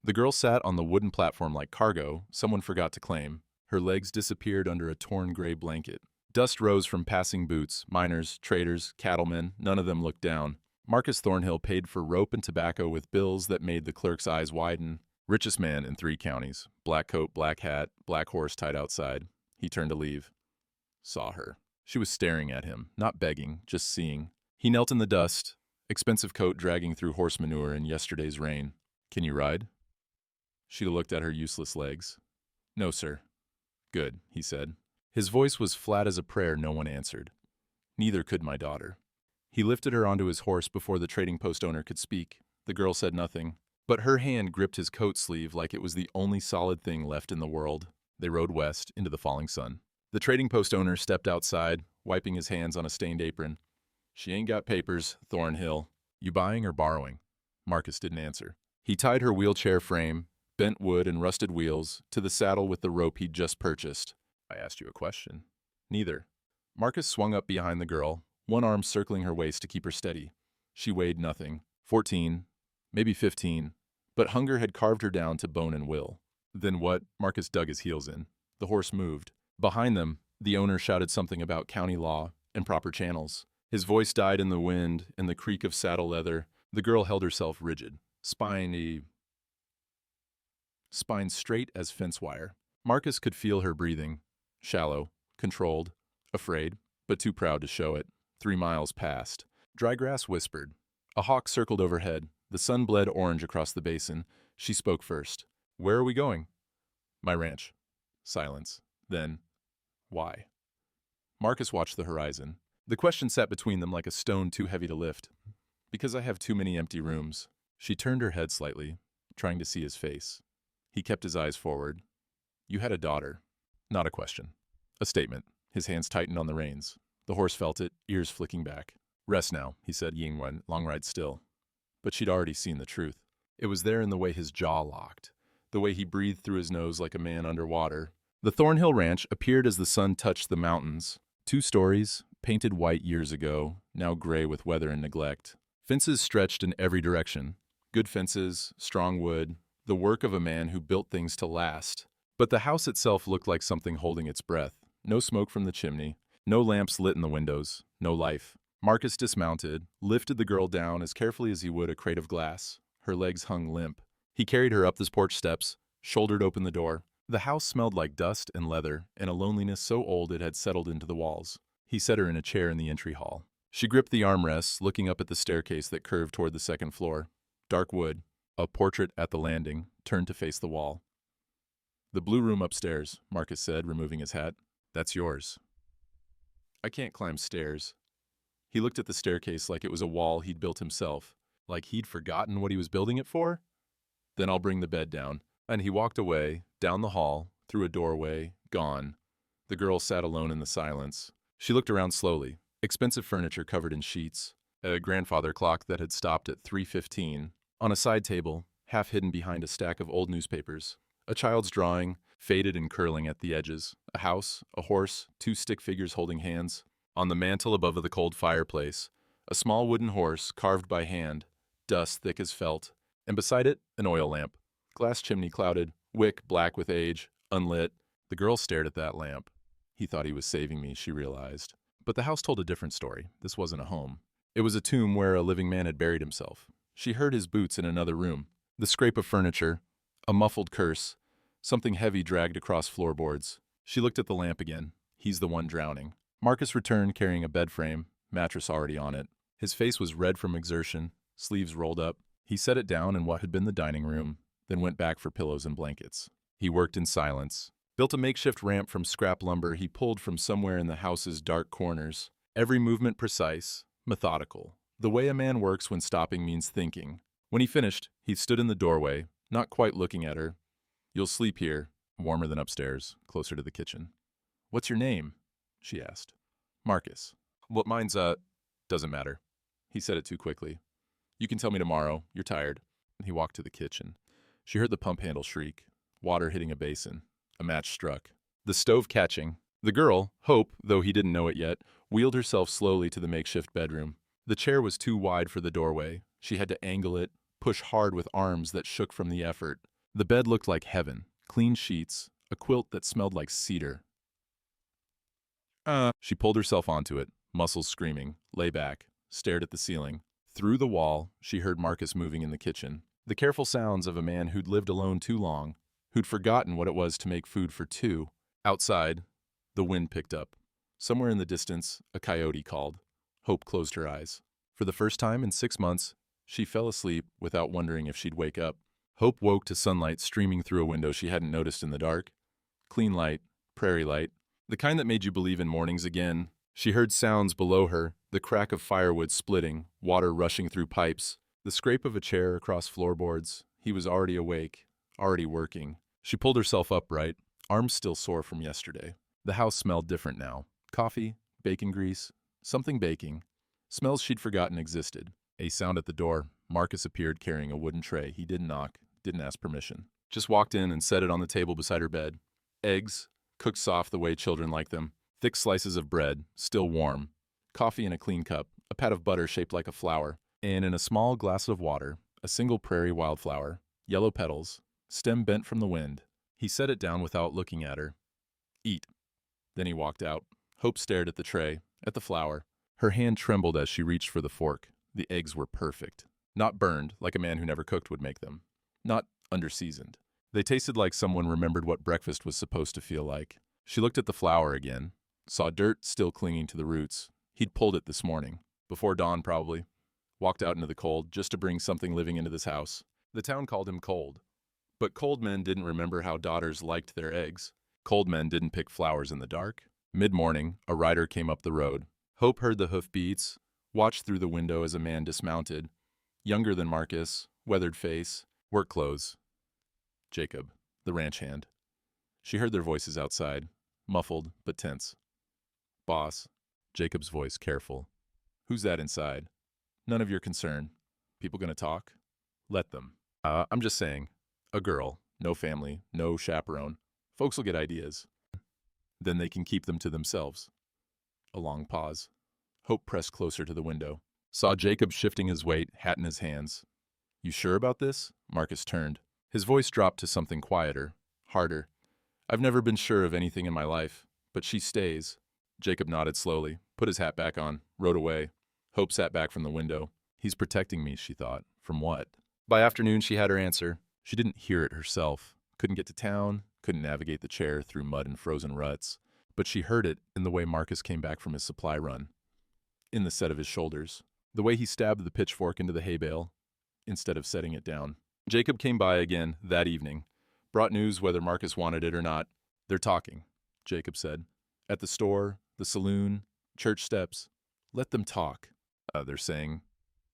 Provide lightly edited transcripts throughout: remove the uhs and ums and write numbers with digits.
The girl sat on the wooden platform like cargo someone forgot to claim. Her legs disappeared under a torn gray blanket. Dust rose from passing boots, miners, traders, cattlemen, none of them looked down. Marcus Thornhill paid for rope and tobacco with bills that made the clerk's eyes widen. Richest man in 3 counties. Black coat, black hat, black horse tied outside. He turned to leave. Saw her. She was staring at him, not begging, just seeing. He knelt in the dust, expensive coat dragging through horse manure in yesterday's rain. Can you ride? She looked at her useless legs. No, sir. Good, he said. His voice was flat as a prayer no one answered. Neither could my daughter. He lifted her onto his horse before the trading post owner could speak. The girl said nothing, but her hand gripped his coat sleeve like it was the only solid thing left in the world. They rode west into the falling sun. The trading post owner stepped outside, wiping his hands on a stained apron. She ain't got papers, Thornhill. You buying or borrowing? Marcus didn't answer. He tied her wheelchair frame, bent wood and rusted wheels, to the saddle with the rope he'd just purchased. I asked you a question. Neither. Marcus swung up behind the girl, one arm circling her waist to keep her steady. She weighed nothing. 14, maybe 15, but hunger had carved her down to bone and will. Then what? Marcus dug his heels in. The horse moved. Behind them, the owner shouted something about county law and proper channels. His voice died in the wind and the creak of saddle leather. The girl held herself rigid, spine straight as fence wire. Marcus could feel her breathing, shallow, controlled, afraid, but too proud to show it. 3 miles passed. Dry grass whispered. A hawk circled overhead. The sun bled orange across the basin. She spoke first. Where are we going? My ranch. Silence. Then, why? Marcus watched the horizon. The question sat between them like a stone too heavy to lift. Because I have too many empty rooms. She turned her head slightly, trying to see his face. He kept his eyes forward. You had a daughter. Not a question. A statement. His hands tightened on the reins. The horse felt it, ears flicking back. Rest now, he said, Yingwen, long ride still. But she'd already seen the truth. It was there in the way his jaw locked, the way he breathed through his nose like a man underwater. The Thornhill Ranch appeared as the sun touched the mountains. 2 stories, painted white years ago, now gray with weather and neglect. Fences stretched in every direction. Good fences, strong wood, the work of a man who built things to last. But the house itself looked like something holding its breath. No smoke from the chimney, no lamps lit in the windows, no life. Marcus dismounted, lifted the girl down as carefully as he would a crate of glass. Her legs hung limp. He carried her up the porch steps, shouldered open the door. The house smelled like dust and leather, and a loneliness so old it had settled into the walls. He set her in a chair in the entry hall. She gripped the armrests, looking up at the staircase that curved toward the 2nd floor. Dark wood, a portrait at the landing, turned to face the wall. The blue room upstairs, Marcus said, removing his hat. That's yours. I can't climb stairs. He looked at the staircase like it was a wall he'd built himself, like he'd forgotten what he was building it for. Then I'll bring the bed down. And he walked away, down the hall, through a doorway, gone. The girl sat alone in the silence. She looked around slowly. Expensive furniture covered in sheets. A grandfather clock that had stopped at 3:15. On a side table, half hidden behind a stack of old newspapers. A child's drawing, faded and curling at the edges. A house, a horse, 2 stick figures holding hands. On the mantel above the cold fireplace, a small wooden horse carved by hand, dust thick as felt, and beside it, an oil lamp. Glass chimney clouded, wick black with age, unlit. The girl stared at that lamp. He thought he was saving me, she realized. But the house told a different story. This wasn't a home. It was a tomb where a living man had buried himself. She heard his boots in another room. The scrape of furniture, a muffled curse, something heavy dragged across floorboards. She looked at the lamp again. He's the one drowning. Marcus returned carrying a bed frame, mattress already on it. His face was red from exertion, sleeves rolled up. He set it down in what had been the dining room, then went back for pillows and blankets. He worked in silence. Built a makeshift ramp from scrap lumber he pulled from somewhere in the house's dark corners. Every movement precise, methodical. The way a man works when stopping means thinking. When he finished, he stood in the doorway, not quite looking at her. You'll sleep here, warmer than upstairs, closer to the kitchen. What's your name? She asked. Marcus. Well, mine's, doesn't matter. He said it too quickly. You can tell me tomorrow. You're tired. He walked to the kitchen. She heard the pump handle shriek, water hitting a basin. A match struck. The stove catching. The girl, Hope, though he didn't know it yet, wheeled herself slowly to the makeshift bedroom. The chair was too wide for the doorway. She had to angle it, push hard with arms that shook from the effort. The bed looked like heaven, clean sheets, a quilt that smelled like cedar. She pulled herself onto it, muscles screaming, lay back, stared at the ceiling. Through the wall, she heard Marcus moving in the kitchen. The careful sounds of a man who'd lived alone too long, who'd forgotten what it was to make food for two. Outside, the wind picked up. Somewhere in the distance, a coyote called. Hope closed her eyes. For the first time in 6 months, she fell asleep without wondering if she'd wake up. Hope woke to sunlight streaming through a window she hadn't noticed in the dark. Clean light, prairie light, the kind that made you believe in mornings again. She heard sounds below her, the crack of firewood splitting, water rushing through pipes, the scrape of a chair across floorboards. He was already awake, already working. She pulled herself upright, arms still sore from yesterday. The house smelled different now. Coffee, bacon grease, something baking. Smells she'd forgotten existed. A sound at the door. Marcus appeared carrying a wooden tray. He didn't knock, didn't ask permission. Just walked in and set it on the table beside her bed. Eggs, cooked soft the way children like them. Thick slices of bread, still warm. Coffee in a clean cup, a pat of butter shaped like a flower. And in a small glass of water, a single prairie wildflower, yellow petals, stem bent from the wind. He set it down without looking at her. Eat. Then he walked out. Hope stared at the tray, at the flower. Her hand trembled as she reached for the fork. The eggs were perfect. Not burned, like a man who never cooked would make them. Not underseasoned. They tasted like someone remembered what breakfast was supposed to feel like. She looked at the flower again. Saw dirt still clinging to the roots. He'd pulled it this morning. Before dawn, probably. Walked out into the cold just to bring something living into this house. The town called him cold. But cold men didn't remember how daughters liked their eggs. Cold men didn't pick flowers in the dark. Mid-morning, a rider came up the road. Hope heard the hoofbeats, watched through the window as a man dismounted. Younger than Marcus, weathered face, work clothes. Jacob, the ranch hand. She heard their voices outside, muffled but tense. Boss, Jacob's voice careful. Who's that inside? None of your concern. People gonna talk? Let them. I'm just saying. A girl, no family, no chaperone. Folks will get ideas. Then they can keep them to themselves. A long pause. Hope pressed closer to the window. Saw Jacob shifting his weight, hat in his hands. You sure about this? Marcus turned. His voice dropped to something quieter, harder. I've never been sure of anything in my life, but she stays. Jacob nodded slowly, put his hat back on, rode away. Hope sat back from the window. He's protecting me, she thought. From what? By afternoon, she had her answer. She didn't hear it herself. Couldn't get to town, couldn't navigate the chair through mud and frozen ruts. But she heard it in the way Marcus came back from his supply run. In the set of his shoulders. The way he stabbed the pitchfork into the hay bale, instead of setting it down. Jacob came by again that evening. Brought news whether Marcus wanted it or not. They're talking, Jacob said. At the store, the saloon, church steps. Let them talk. They're saying.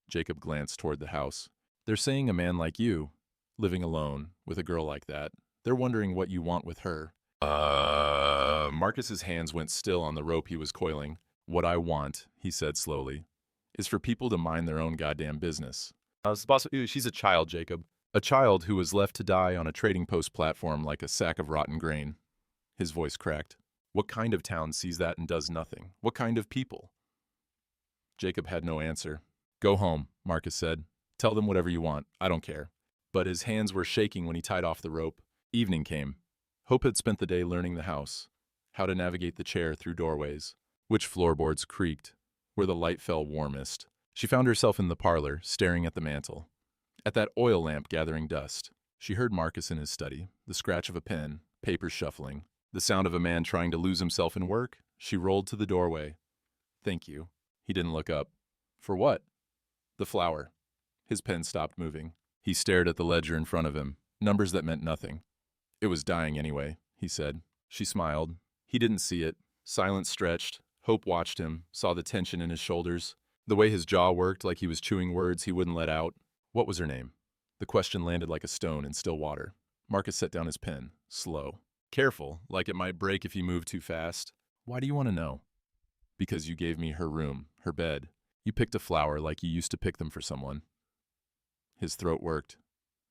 Jacob glanced toward the house. They're saying a man like you, living alone, with a girl like that. They're wondering what you want with her. Marcus's hands went still on the rope he was coiling. What I want, he said slowly, is for people to mind their own goddamn business. She's a child, Jacob. A child who was left to die on a trading post platform like a sack of rotten grain. His voice cracked. What kind of town sees that and does nothing? What kind of people? Jacob had no answer. Go home, Marcus said. Tell them whatever you want. I don't care. But his hands were shaking when he tied off the rope. Evening came. Hope had spent the day learning the house, how to navigate the chair through doorways, which floorboards creaked, where the light fell warmest. She found herself in the parlor, staring at the mantel. At that oil lamp gathering dust. She heard Marcus in his study, the scratch of a pen, papers shuffling, the sound of a man trying to lose himself in work. She rolled to the doorway. Thank you. He didn't look up. For what? The flower. His pen stopped moving. He stared at the ledger in front of him, numbers that meant nothing. It was dying anyway, he said. She smiled. He didn't see it. Silence stretched. Hope watched him, saw the tension in his shoulders, the way his jaw worked like he was chewing words he wouldn't let out. What was her name? The question landed like a stone in still water. Marcus set down his pen, slow. Careful, like it might break if you moved too fast. Why do you want to know? Because you gave me her room, her bed. You picked a flower like you used to pick them for someone. His throat worked.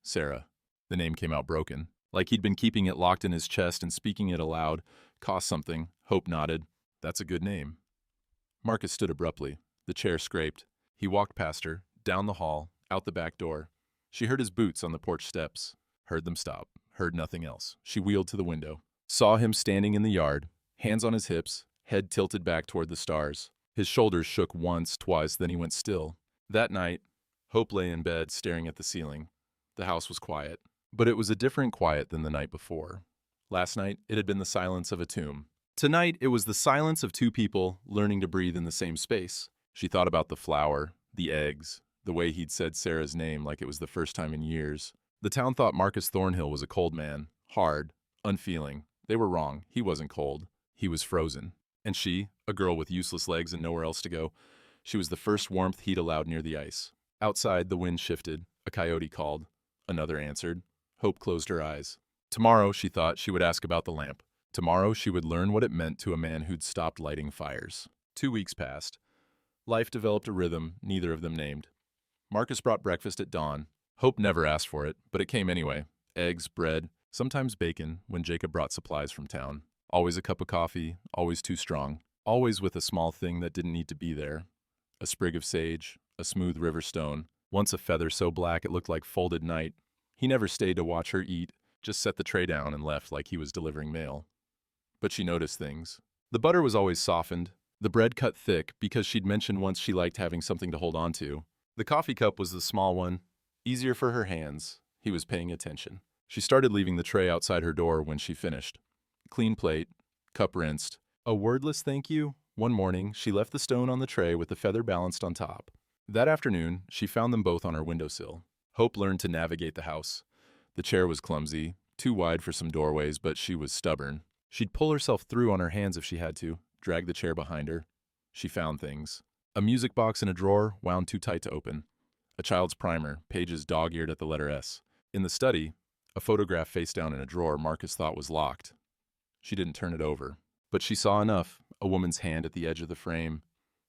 Sarah. The name came out broken, like he'd been keeping it locked in his chest and speaking it aloud. Cost something. Hope nodded. That's a good name. Marcus stood abruptly. The chair scraped. He walked past her, down the hall, out the back door. She heard his boots on the porch steps. Heard them stop. Heard nothing else. She wheeled to the window. Saw him standing in the yard, hands on his hips, head tilted back toward the stars. His shoulders shook once, twice, then he went still. That night, Hope lay in bed staring at the ceiling. The house was quiet. But it was a different quiet than the night before. Last night, it had been the silence of a tomb. Tonight, it was the silence of two people learning to breathe in the same space. She thought about the flour, the eggs, the way he'd said Sarah's name like it was the first time in years. The town thought Marcus Thornhill was a cold man, hard, unfeeling. They were wrong. He wasn't cold. He was frozen. And she, a girl with useless legs and nowhere else to go, she was the first warmth he'd allowed near the ice. Outside, the wind shifted. A coyote called. Another answered. Hope closed her eyes. Tomorrow, she thought, she would ask about the lamp. Tomorrow, she would learn what it meant to a man who'd stopped lighting fires. 2 weeks passed. Life developed a rhythm neither of them named. Marcus brought breakfast at dawn. Hope never asked for it, but it came anyway. Eggs, bread, sometimes bacon when Jacob brought supplies from town. Always a cup of coffee, always too strong. Always with a small thing that didn't need to be there. A sprig of sage, a smooth river stone, once a feather so black it looked like folded night. He never stayed to watch her eat, just set the tray down and left like he was delivering mail. But she noticed things. The butter was always softened, the bread cut thick because she'd mentioned once she liked having something to hold on to. The coffee cup was the small one, easier for her hands. He was paying attention. She started leaving the tray outside her door when she finished. Clean plate, cup rinsed. A wordless thank you. One morning, she left the stone on the tray with the feather balanced on top. That afternoon, she found them both on her windowsill. Hope learned to navigate the house. The chair was clumsy, too wide for some doorways, but she was stubborn. She'd pull herself through on her hands if she had to, drag the chair behind her. She found things. A music box in a drawer, wound too tight to open. A child's primer, pages dog-eared at the letter S. In the study, a photograph face down in a drawer Marcus thought was locked. She didn't turn it over. But she saw enough. A woman's hand at the edge of the frame.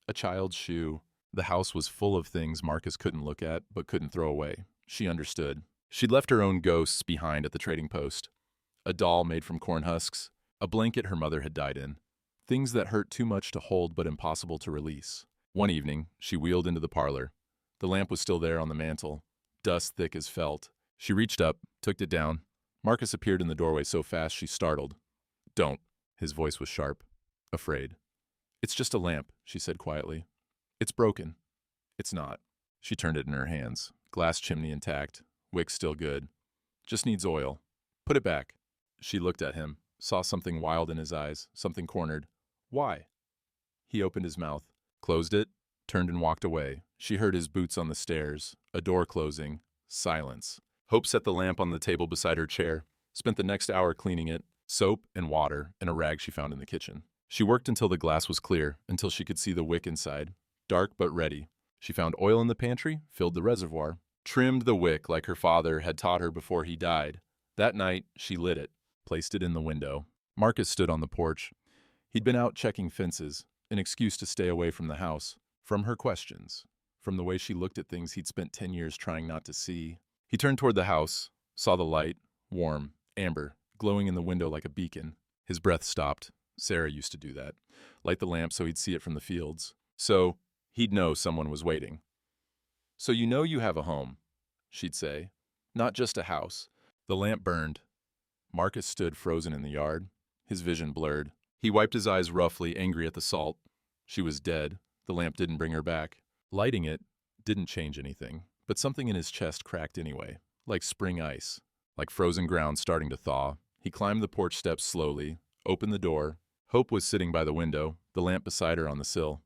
A child's shoe. The house was full of things Marcus couldn't look at, but couldn't throw away. She understood. She'd left her own ghosts behind at the trading post. A doll made from corn husks. A blanket her mother had died in. Things that hurt too much to hold but impossible to release. One evening, she wheeled into the parlor. The lamp was still there on the mantel, dust thick as felt. She reached up, took it down. Marcus appeared in the doorway so fast she startled. "Don't." His voice was sharp, afraid. "It's just a lamp," she said quietly. "It's broken." "It's not." She turned it in her hands. Glass chimney intact, wick still good. "Just needs oil. Put it back." She looked at him, saw something wild in his eyes, something cornered. "Why?" He opened his mouth, closed it, turned and walked away. She heard his boots on the stairs, a door closing, silence. Hope set the lamp on the table beside her chair, spent the next hour cleaning it, soap and water and a rag she found in the kitchen. She worked until the glass was clear, until she could see the wick inside, dark but ready. She found oil in the pantry, filled the reservoir, trimmed the wick like her father had taught her before he died. That night, she lit it, placed it in the window. Marcus stood on the porch. He'd been out checking fences, an excuse to stay away from the house, from her questions, from the way she looked at things he'd spent 10 years trying not to see. He turned toward the house, saw the light, warm, amber, glowing in the window like a beacon. His breath stopped. Sarah used to do that. Light the lamp so he'd see it from the fields. So he'd know someone was waiting. "So you know you have a home," she'd say. "Not just a house." The lamp burned. Marcus stood frozen in the yard, his vision blurred. He wiped his eyes roughly, angry at the salt. She was dead. The lamp didn't bring her back. Lighting it didn't change anything, but something in his chest cracked anyway, like spring ice, like frozen ground starting to thaw. He climbed the porch steps slowly, opened the door. Hope was sitting by the window, the lamp beside her on the sill.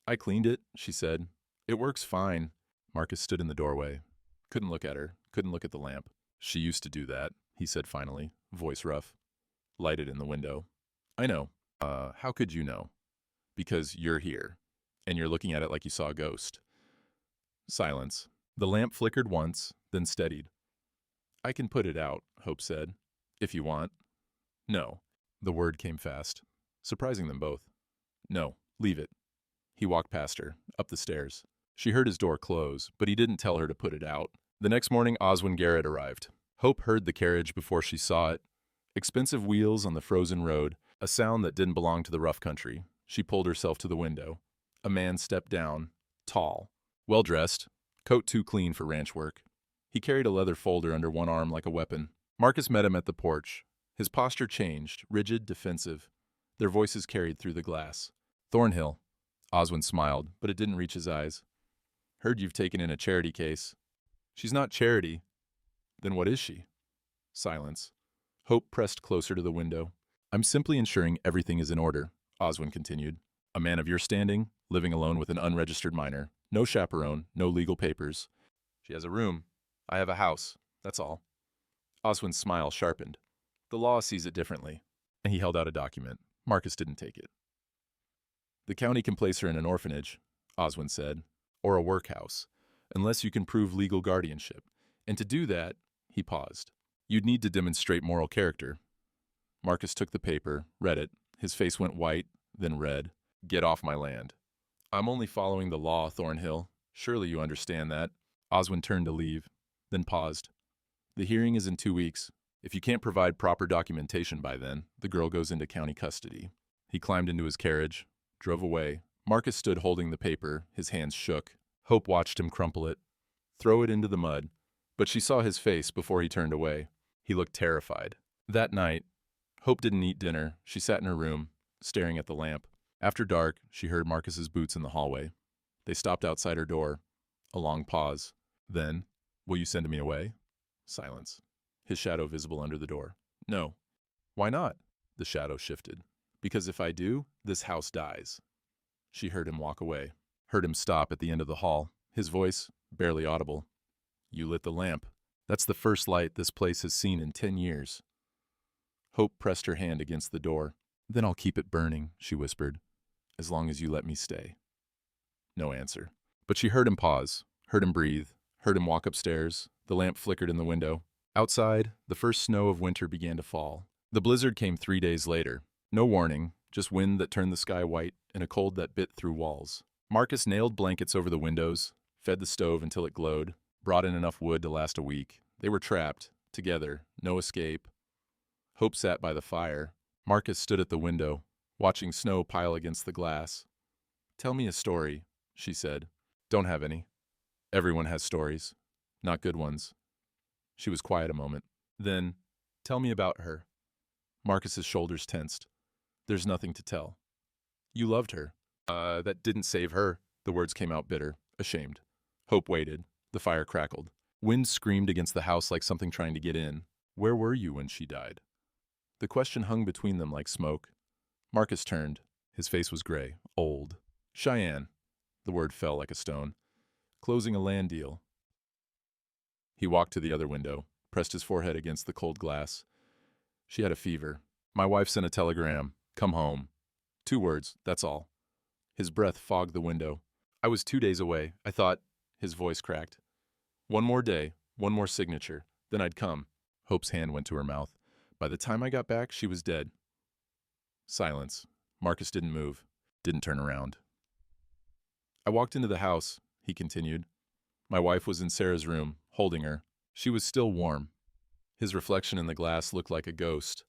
"I cleaned it," she said. "It works fine." Marcus stood in the doorway. Couldn't look at her, couldn't look at the lamp. "She used to do that," he said finally, voice rough. "Lighted in the window." "I know. How could you know?" "Because you're here, and you're looking at it like you saw a ghost." Silence. The lamp flickered once, then steadied. "I can put it out," Hope said. "If you want." "No." The word came fast, surprising them both. "No, leave it." He walked past her, up the stairs. She heard his door close, but he didn't tell her to put it out. The next morning, Oswin Garrett arrived. Hope heard the carriage before she saw it. Expensive wheels on the frozen road, a sound that didn't belong to the rough country. She pulled herself to the window. A man stepped down, tall, well-dressed, coat too clean for ranch work. He carried a leather folder under one arm like a weapon. Marcus met him at the porch. His posture changed, rigid, defensive. Their voices carried through the glass. Thornhill. Oswin smiled, but it didn't reach his eyes. Heard you've taken in a charity case. She's not charity. Then what is she? Silence. Hope pressed closer to the window. I'm simply ensuring everything is in order, Oswin continued. A man of your standing, living alone with an unregistered minor. No chaperone, no legal papers. She has a room. I have a house. That's all. Oswin's smile sharpened. The law sees it differently. And he held out a document. Marcus didn't take it. The county can place her in an orphanage, Oswin said, or a workhouse, unless you can prove legal guardianship. And to do that, he paused. You'd need to demonstrate moral character. Marcus took the paper, read it. His face went white, then red. Get off my land. I'm only following the law, Thornhill. Surely you understand that. Oswin turned to leave, then paused. The hearing is in 2 weeks. If you can't provide proper documentation by then, the girl goes into county custody. He climbed into his carriage, drove away. Marcus stood holding the paper, his hands shook. Hope watched him crumple it, throw it into the mud, but she saw his face before he turned away. He looked terrified. That night, Hope didn't eat dinner. She sat in her room, staring at the lamp. After dark, she heard Marcus's boots in the hallway. They stopped outside her door. A long pause. Then, will you send me away? Silence. His shadow visible under the door. No. Why not? The shadow shifted. Because if I do, this house dies. She heard him walk away. Heard him stop at the end of the hall. His voice, barely audible. You lit the lamp. That's the first light this place has seen in 10 years. Hope pressed her hand against the door. Then I'll keep it burning, she whispered, as long as you let me stay. No answer. But she heard him pause, heard him breathe, heard him walk upstairs. The lamp flickered in the window. Outside, the first snow of winter began to fall. The blizzard came 3 days later. No warning, just wind that turned the sky white and a cold that bit through walls. Marcus nailed blankets over the windows, fed the stove until it glowed, brought in enough wood to last a week. They were trapped, together, no escape. Hope sat by the fire. Marcus stood at the window, watching snow pile against the glass. Tell me a story, she said. Don't have any. Everyone has stories, not good ones. She was quiet a moment. Then, tell me about her. Marcus's shoulders tensed. There's nothing to tell. You loved her. That didn't save her. The words came out bitter, ashamed. Hope waited. The fire crackled. Wind screamed against the house like something trying to get in. Where were you when she died? The question hung between them like smoke. Marcus turned. His face was gray, old. Cheyenne. The word fell like a stone. Closing a land deal. He walked to the other window, pressed his forehead against the cold glass. She had a fever. My wife sent a telegram. Come home. 2 words, that's all. His breath fogged the window. I was 2 days away. I thought, his voice cracked. 1 more day, 1 more signature, then I'd come. Hope's hand went to her mouth. By the time I got back, she was dead. Silence. Marcus didn't move, didn't turn around. I walked into the house, he continued. My wife was in Sarah's room, holding her. She was still warm. His reflection in the glass looked like a ghost.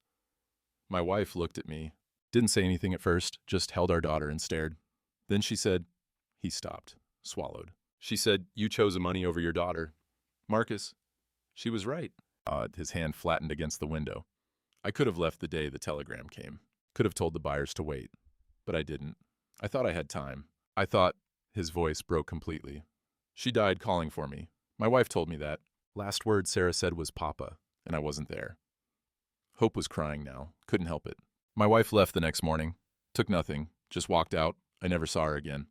My wife looked at me, didn't say anything at first, just held our daughter and stared. Then she said, he stopped, swallowed. She said, you chose money over your daughter. Marcus, she was right. His hand flattened against the window. I could have left the day the telegram came. Could have told the buyers to wait. But I didn't. I thought I had time. I thought, his voice broke completely. She died calling for me. My wife told me that. Last word Sarah said was Papa, and I wasn't there. Hope was crying now. Couldn't help it. My wife left the next morning. Took nothing. Just walked out. I never saw her again.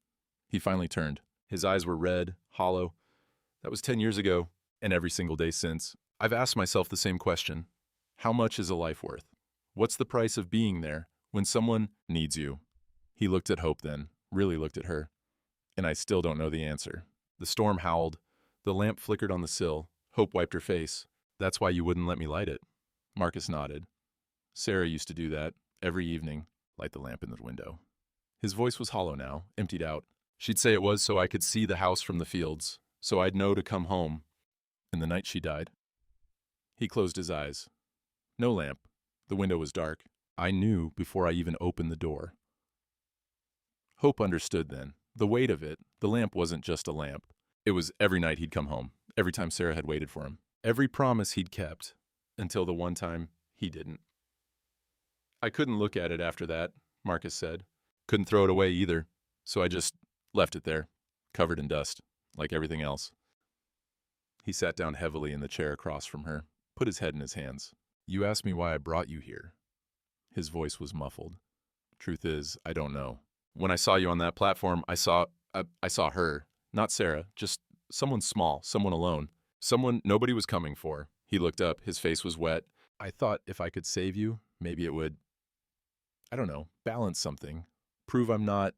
He finally turned. His eyes were red, hollow. That was 10 years ago, and every single day since. I've asked myself the same question. How much is a life worth? What's the price of being there when someone needs you? He looked at Hope then, really looked at her. And I still don't know the answer. The storm howled. The lamp flickered on the sill. Hope wiped her face. That's why you wouldn't let me light it. Marcus nodded. Sarah used to do that every evening, light the lamp in the window. His voice was hollow now, emptied out. She'd say it was so I could see the house from the fields, so I'd know to come home. And the night she died. He closed his eyes. No lamp. The window was dark. I knew before I even opened the door. Hope understood then. The weight of it, the lamp wasn't just a lamp. It was every night he'd come home. Every time Sarah had waited for him. Every promise he'd kept, until the one time he didn't. I couldn't look at it after that, Marcus said. Couldn't throw it away either, so I just left it there, covered in dust, like everything else. He sat down heavily in the chair across from her, put his head in his hands. You asked me why I brought you here. His voice was muffled. Truth is, I don't know. When I saw you on that platform, I saw her, not Sarah, just someone small, someone alone, someone nobody was coming for. He looked up, his face was wet. I thought if I could save you, maybe it would, I don't know, balance something. Prove I'm not.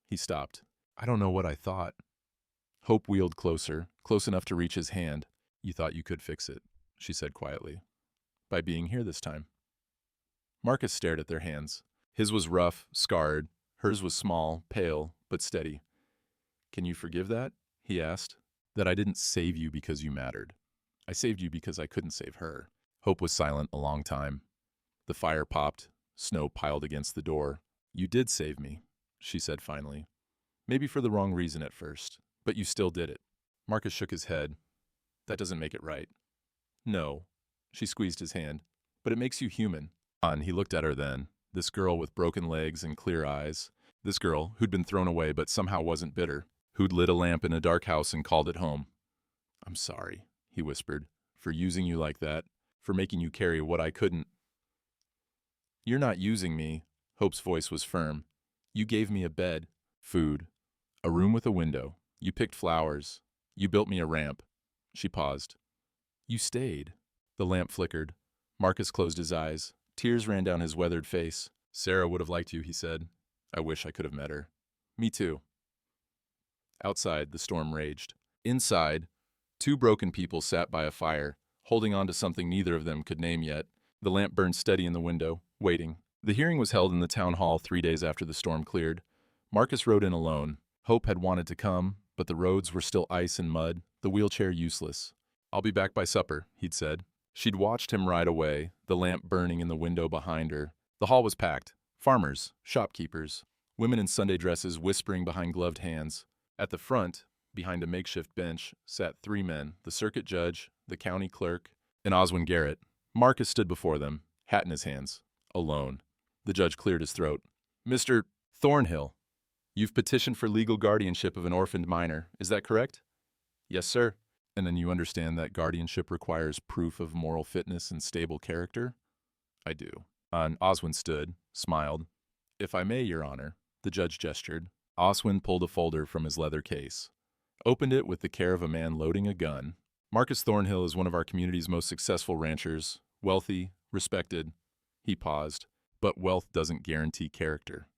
He stopped. I don't know what I thought. Hope wheeled closer, close enough to reach his hand. You thought you could fix it, she said quietly. By being here this time. Marcus stared at their hands. His was rough, scarred. Hers was small, pale, but steady. Can you forgive that? He asked. That I didn't save you because you mattered. I saved you because I couldn't save her. Hope was silent a long time. The fire popped. Snow piled against the door. You did save me, she said finally. Maybe for the wrong reason at first, but you still did it. Marcus shook his head. That doesn't make it right. No. She squeezed his hand. But it makes you human. He looked at her then. This girl with broken legs and clear eyes. This girl who'd been thrown away but somehow wasn't bitter. Who'd lit a lamp in a dark house and called it home. I'm sorry, he whispered, for using you like that, for making you carry what I couldn't. You're not using me, Hope's voice was firm. You gave me a bed, food, a room with a window. You picked flowers. You built me a ramp. She paused. You stayed. The lamp flickered. Marcus closed his eyes. Tears ran down his weathered face. Sarah would have liked you, he said. I wish I could have met her. Me too. Outside, the storm raged. Inside, two broken people sat by a fire, holding on to something neither of them could name yet. The lamp burned steady in the window, waiting. The hearing was held in the town hall 3 days after the storm cleared. Marcus rode in alone. Hope had wanted to come, but the roads were still ice and mud, the wheelchair useless. I'll be back by supper, he'd said. She'd watched him ride away, the lamp burning in the window behind her. The hall was packed. Farmers, shopkeepers, women in Sunday dresses whispering behind gloved hands. At the front, behind a makeshift bench, sat 3 men, the circuit judge, the county clerk, and Oswin Garrett. Marcus stood before them, hat in his hands, alone. The judge cleared his throat. Mr. Thornhill, you've petitioned for legal guardianship of an orphaned minor. Is that correct? Yes, sir. And then you understand that guardianship requires proof of moral fitness and stable character? I do. Oswin stood, smiled. If I may, Your Honor, the judge gestured. Oswin pulled a folder from his leather case, opened it with the care of a man loading a gun. Marcus Thornhill is one of our community's most successful ranchers, wealthy, respected. He paused. But wealth doesn't guarantee character.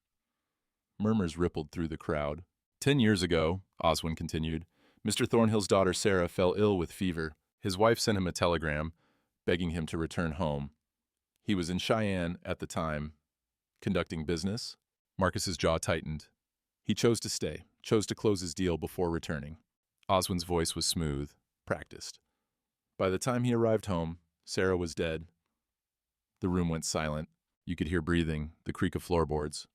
Murmurs rippled through the crowd. 10 years ago, Oswin continued, Mr. Thornhill's daughter Sarah fell ill with fever. His wife sent him a telegram, begging him to return home. He was in Cheyenne at the time, conducting business. Marcus's jaw tightened. He chose to stay, chose to close his deal before returning. Oswin's voice was smooth, practiced. By the time he arrived home, Sarah was dead. The room went silent. You could hear breathing, the creak of floorboards.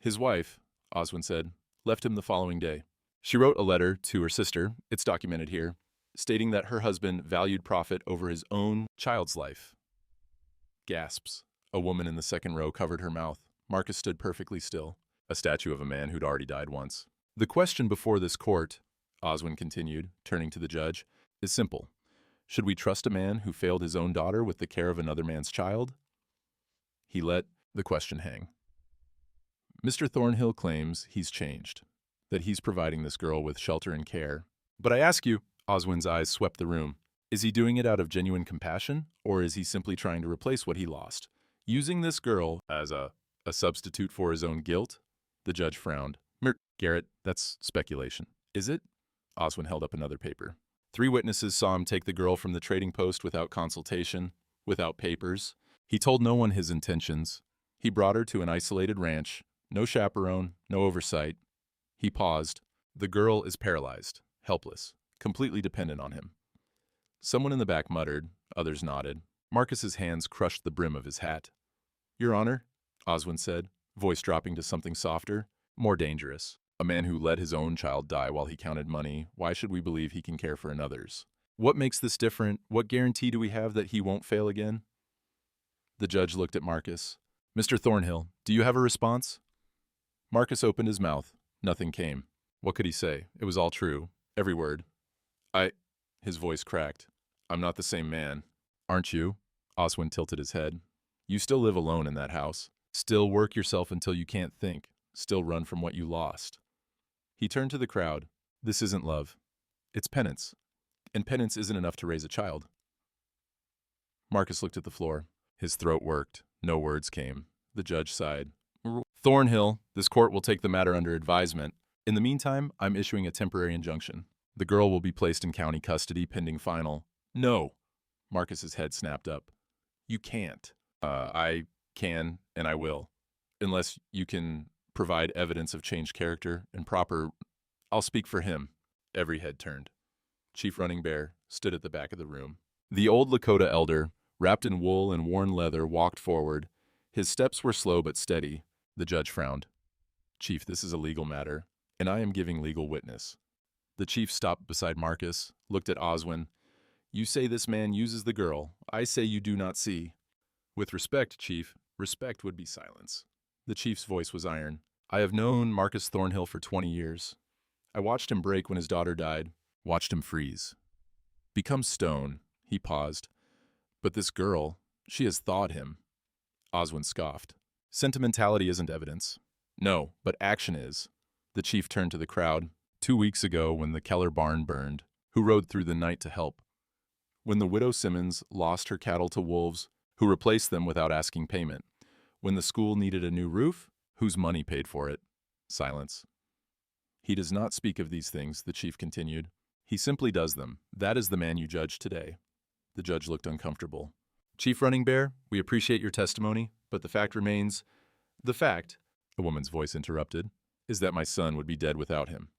His wife, Oswin said, left him the following day. She wrote a letter to her sister, it's documented here, stating that her husband valued profit over his own child's life. Gasps. A woman in the second row covered her mouth. Marcus stood perfectly still, a statue of a man who'd already died once. The question before this court, Oswin continued, turning to the judge, is simple. Should we trust a man who failed his own daughter with the care of another man's child? He let the question hang. Mr. Thornhill claims he's changed, that he's providing this girl with shelter and care. But I ask you, Oswin's eyes swept the room, is he doing it out of genuine compassion, or is he simply trying to replace what he lost? Using this girl as a substitute for his own guilt? The judge frowned. Garrett, that's speculation. Is it? Oswin held up another paper. 3 witnesses saw him take the girl from the trading post without consultation, without papers. He told no one his intentions. He brought her to an isolated ranch. No chaperone, no oversight. He paused. The girl is paralyzed, helpless, completely dependent on him. Someone in the back muttered, others nodded. Marcus's hands crushed the brim of his hat. Your Honor, Oswin said, voice dropping to something softer, more dangerous. A man who let his own child die while he counted money, why should we believe he can care for another's? What makes this different? What guarantee do we have that he won't fail again? The judge looked at Marcus. Mr. Thornhill, do you have a response? Marcus opened his mouth. Nothing came. What could he say? It was all true. Every word. His voice cracked. I'm not the same man. Aren't you? Oswin tilted his head. You still live alone in that house. Still work yourself until you can't think. Still run from what you lost. He turned to the crowd. This isn't love. It's penance. And penance isn't enough to raise a child. Marcus looked at the floor. His throat worked. No words came. The judge sighed. Thornhill, this court will take the matter under advisement. In the meantime, I'm issuing a temporary injunction. The girl will be placed in county custody pending final. No. Marcus's head snapped up. You can't. I can and I will. Unless you can provide evidence of changed character and proper... I'll speak for him. Every head turned. Chief Running Bear stood at the back of the room. The old Lakota elder, wrapped in wool and worn leather, walked forward. His steps were slow but steady. The judge frowned. Chief, this is a legal matter, and I am giving legal witness. The chief stopped beside Marcus, looked at Oswin. You say this man uses the girl. I say you do not see. With respect, Chief, respect would be silence. The chief's voice was iron. I have known Marcus Thornhill for 20 years. I watched him break when his daughter died, watched him freeze. Become stone, he paused. But this girl, she has thawed him. Oswin scoffed. Sentimentality isn't evidence. No, but action is. The chief turned to the crowd. 2 weeks ago, when the Keller barn burned, who rode through the night to help? When the widow Simmons lost her cattle to wolves, who replaced them without asking payment? When the school needed a new roof, whose money paid for it? Silence. He does not speak of these things, the chief continued. He simply does them. That is the man you judge today. The judge looked uncomfortable. Chief Running Bear, we appreciate your testimony, but the fact remains... The fact, a woman's voice interrupted, is that my son would be dead without him.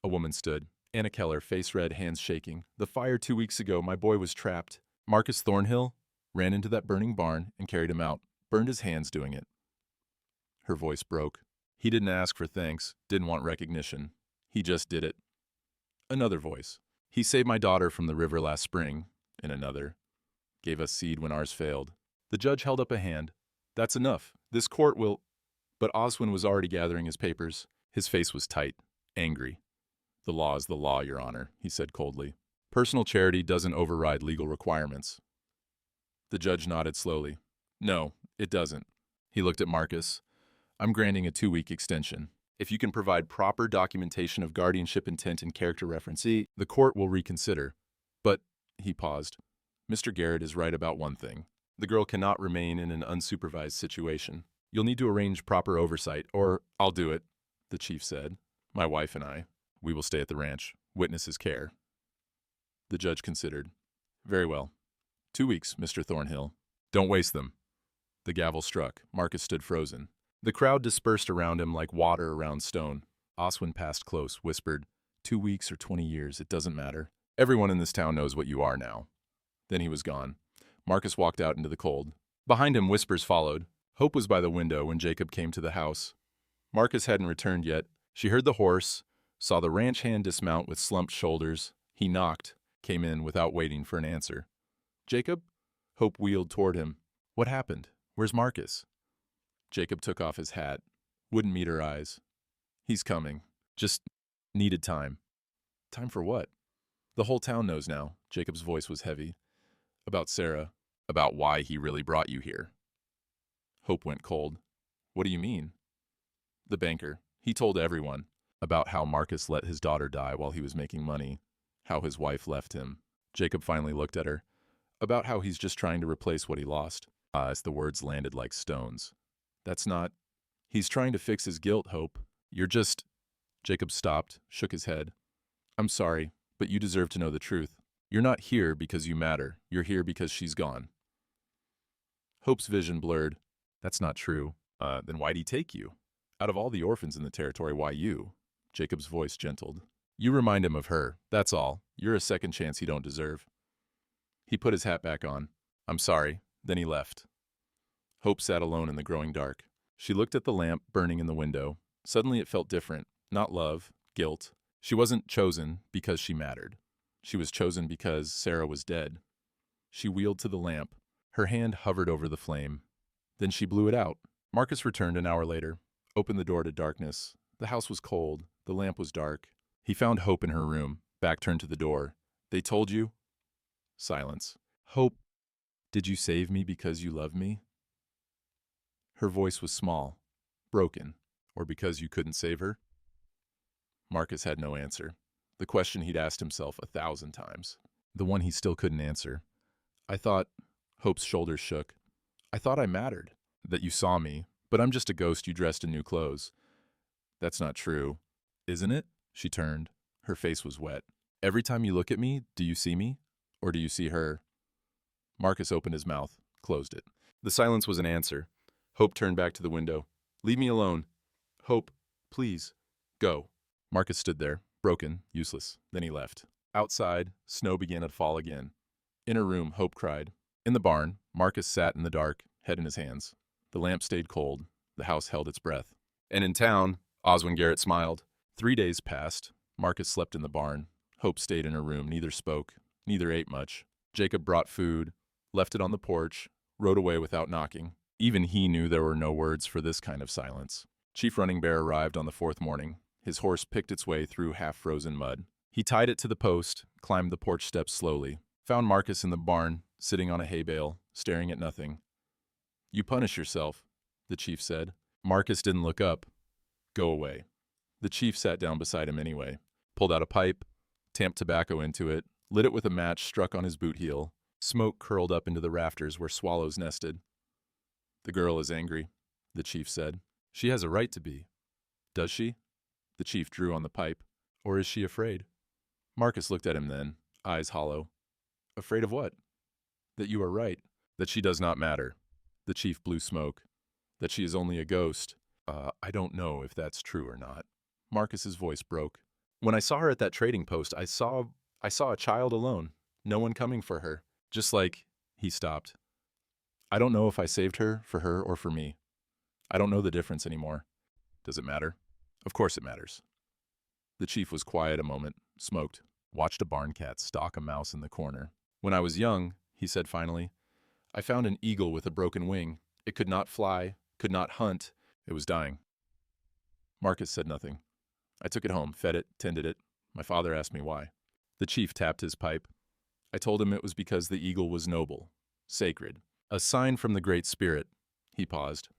A woman stood. Anna Keller, face red, hands shaking. The fire 2 weeks ago, my boy was trapped. Marcus Thornhill ran into that burning barn and carried him out. Burned his hands doing it. Her voice broke. He didn't ask for thanks, didn't want recognition. He just did it. Another voice. He saved my daughter from the river last spring. And another. Gave us seed when ours failed. The judge held up a hand. That's enough. This court will... But Oswin was already gathering his papers. His face was tight, angry. The law is the law, Your Honor, he said coldly. Personal charity doesn't override legal requirements. The judge nodded slowly. No, it doesn't. He looked at Marcus. I'm granting a 2-week extension. If you can provide proper documentation of guardianship intent and character referencee, the court will reconsider. But, he paused, Mr. Garrett is right about one thing. The girl cannot remain in an unsupervised situation. You'll need to arrange proper oversight, or I'll do it, the chief said. My wife and I, we will stay at the ranch. Witness his care. The judge considered. Very well. 2 weeks, Mr. Thornhill. Don't waste them. The gavel struck. Marcus stood frozen. The crowd dispersed around him like water around stone. Oswin passed close, whispered, 2 weeks or 20 years, it doesn't matter. Everyone in this town knows what you are now. Then he was gone. Marcus walked out into the cold. Behind him, whispers followed. Hope was by the window when Jacob came to the house. Marcus hadn't returned yet. She heard the horse, saw the ranch hand dismount with slumped shoulders. He knocked, came in without waiting for an answer. Jacob? Hope wheeled toward him. What happened? Where's Marcus? Jacob took off his hat. Wouldn't meet her eyes. He's coming. Just needed time. Time for what? The whole town knows now. Jacob's voice was heavy. About Sarah. About why he really brought you here. Hope went cold. What do you mean? The banker. He told everyone about how Marcus let his daughter die while he was making money, how his wife left him. Jacob finally looked at her. About how he's just trying to replace what he lost. As the words landed like stones. That's not... He's trying to fix his guilt, Hope. You're just... Jacob stopped, shook his head. I'm sorry, but you deserve to know the truth. You're not here because you matter. You're here because she's gone. Hope's vision blurred. That's not true. Then why'd he take you? Out of all the orphans in the territory, why you? Jacob's voice gentled. You remind him of her, that's all. You're a second chance he don't deserve. He put his hat back on. I'm sorry. Then he left. Hope sat alone in the growing dark. She looked at the lamp burning in the window. Suddenly it felt different, Not love, guilt. She wasn't chosen because she mattered. She was chosen because Sarah was dead. She wheeled to the lamp. Her hand hovered over the flame. Then she blew it out. Marcus returned an hour later, opened the door to darkness. The house was cold. The lamp was dark. He found Hope in her room, back turned to the door. They told you? Silence. Hope, did you save me because you love me? Her voice was small, broken. Or because you couldn't save her? Marcus had no answer. The question he'd asked himself 1,000 times. The one he still couldn't answer. I thought, Hope's shoulders shook. I thought I mattered, that you saw me, but I'm just a ghost you dressed in new clothes. That's not true. Isn't it? She turned. Her face was wet. Every time you look at me, do you see me? Or do you see her? Marcus opened his mouth, closed it. The silence was an answer. Hope turned back to the window. Leave me alone. Hope, please, go. Marcus stood there, broken, useless. Then he left. Outside, snow began to fall again. In her room, Hope cried. In the barn, Marcus sat in the dark, head in his hands. The lamp stayed cold. The house held its breath. And in town, Oswin Garrett smiled. 3 days passed. Marcus slept in the barn. Hope stayed in her room. Neither spoke. Neither ate much. Jacob brought food, left it on the porch, rode away without knocking. Even he knew there were no words for this kind of silence. Chief Running Bear arrived on the 4th morning. His horse picked its way through half-frozen mud. He tied it to the post, climbed the porch steps slowly, found Marcus in the barn, sitting on a hay bale, staring at nothing. You punish yourself, the chief said. Marcus didn't look up. Go away. The chief sat down beside him anyway, pulled out a pipe, tamped tobacco into it, lit it with a match struck on his boot heel. Smoke curled up into the rafters where swallows nested. The girl is angry, the chief said. She has a right to be. Does she? The chief drew on the pipe. Or is she afraid? Marcus looked at him then, eyes hollow. Afraid of what? That you are right. That she does not matter. The chief blew smoke. That she is only a ghost. I don't know if that's true or not. Marcus's voice broke. When I saw her at that trading post, I saw a child alone. No one coming for her. Just like, he stopped. I don't know if I saved her, for her, or for me. I don't know the difference anymore. Does it matter? Of course it matters. The chief was quiet a moment, smoked, watched a barn cat stalk a mouse in the corner. When I was young, he said finally, I found an eagle with a broken wing. It could not fly, could not hunt. It was dying. Marcus said nothing. I took it home, fed it, tended it. My father asked me why. The chief tapped his pipe. I told him it was because the eagle was noble, sacred, a sign from the Great Spirit. He paused.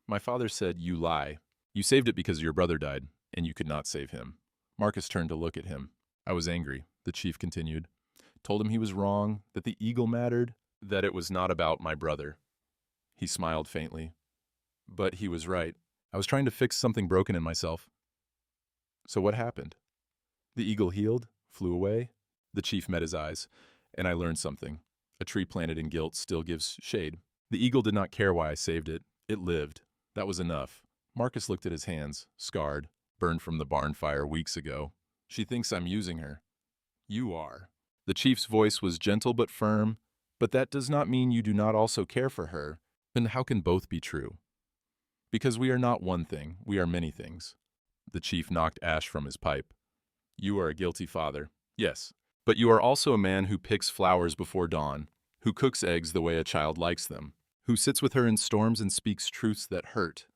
My father said, you lie. You saved it because your brother died, and you could not save him. Marcus turned to look at him. I was angry, the chief continued. Told him he was wrong, that the eagle mattered, that it was not about my brother. He smiled faintly. But he was right. I was trying to fix something broken in myself. So what happened? The eagle healed, flew away. The chief met his eyes, and I learned something. A tree planted in guilt still gives shade. The eagle did not care why I saved it. It lived. That was enough. Marcus looked at his hands, scarred, burned from the barn fire weeks ago. She thinks I'm using her. You are. The chief's voice was gentle but firm. But that does not mean you do not also care for her. Then how can both be true? Because we are not one thing, we are many things. The chief knocked ash from his pipe. You are a guilty father. Yes. But you are also a man who picks flowers before dawn, who cooks eggs the way a child likes them, who sits with her in storms and speaks truths that hurt.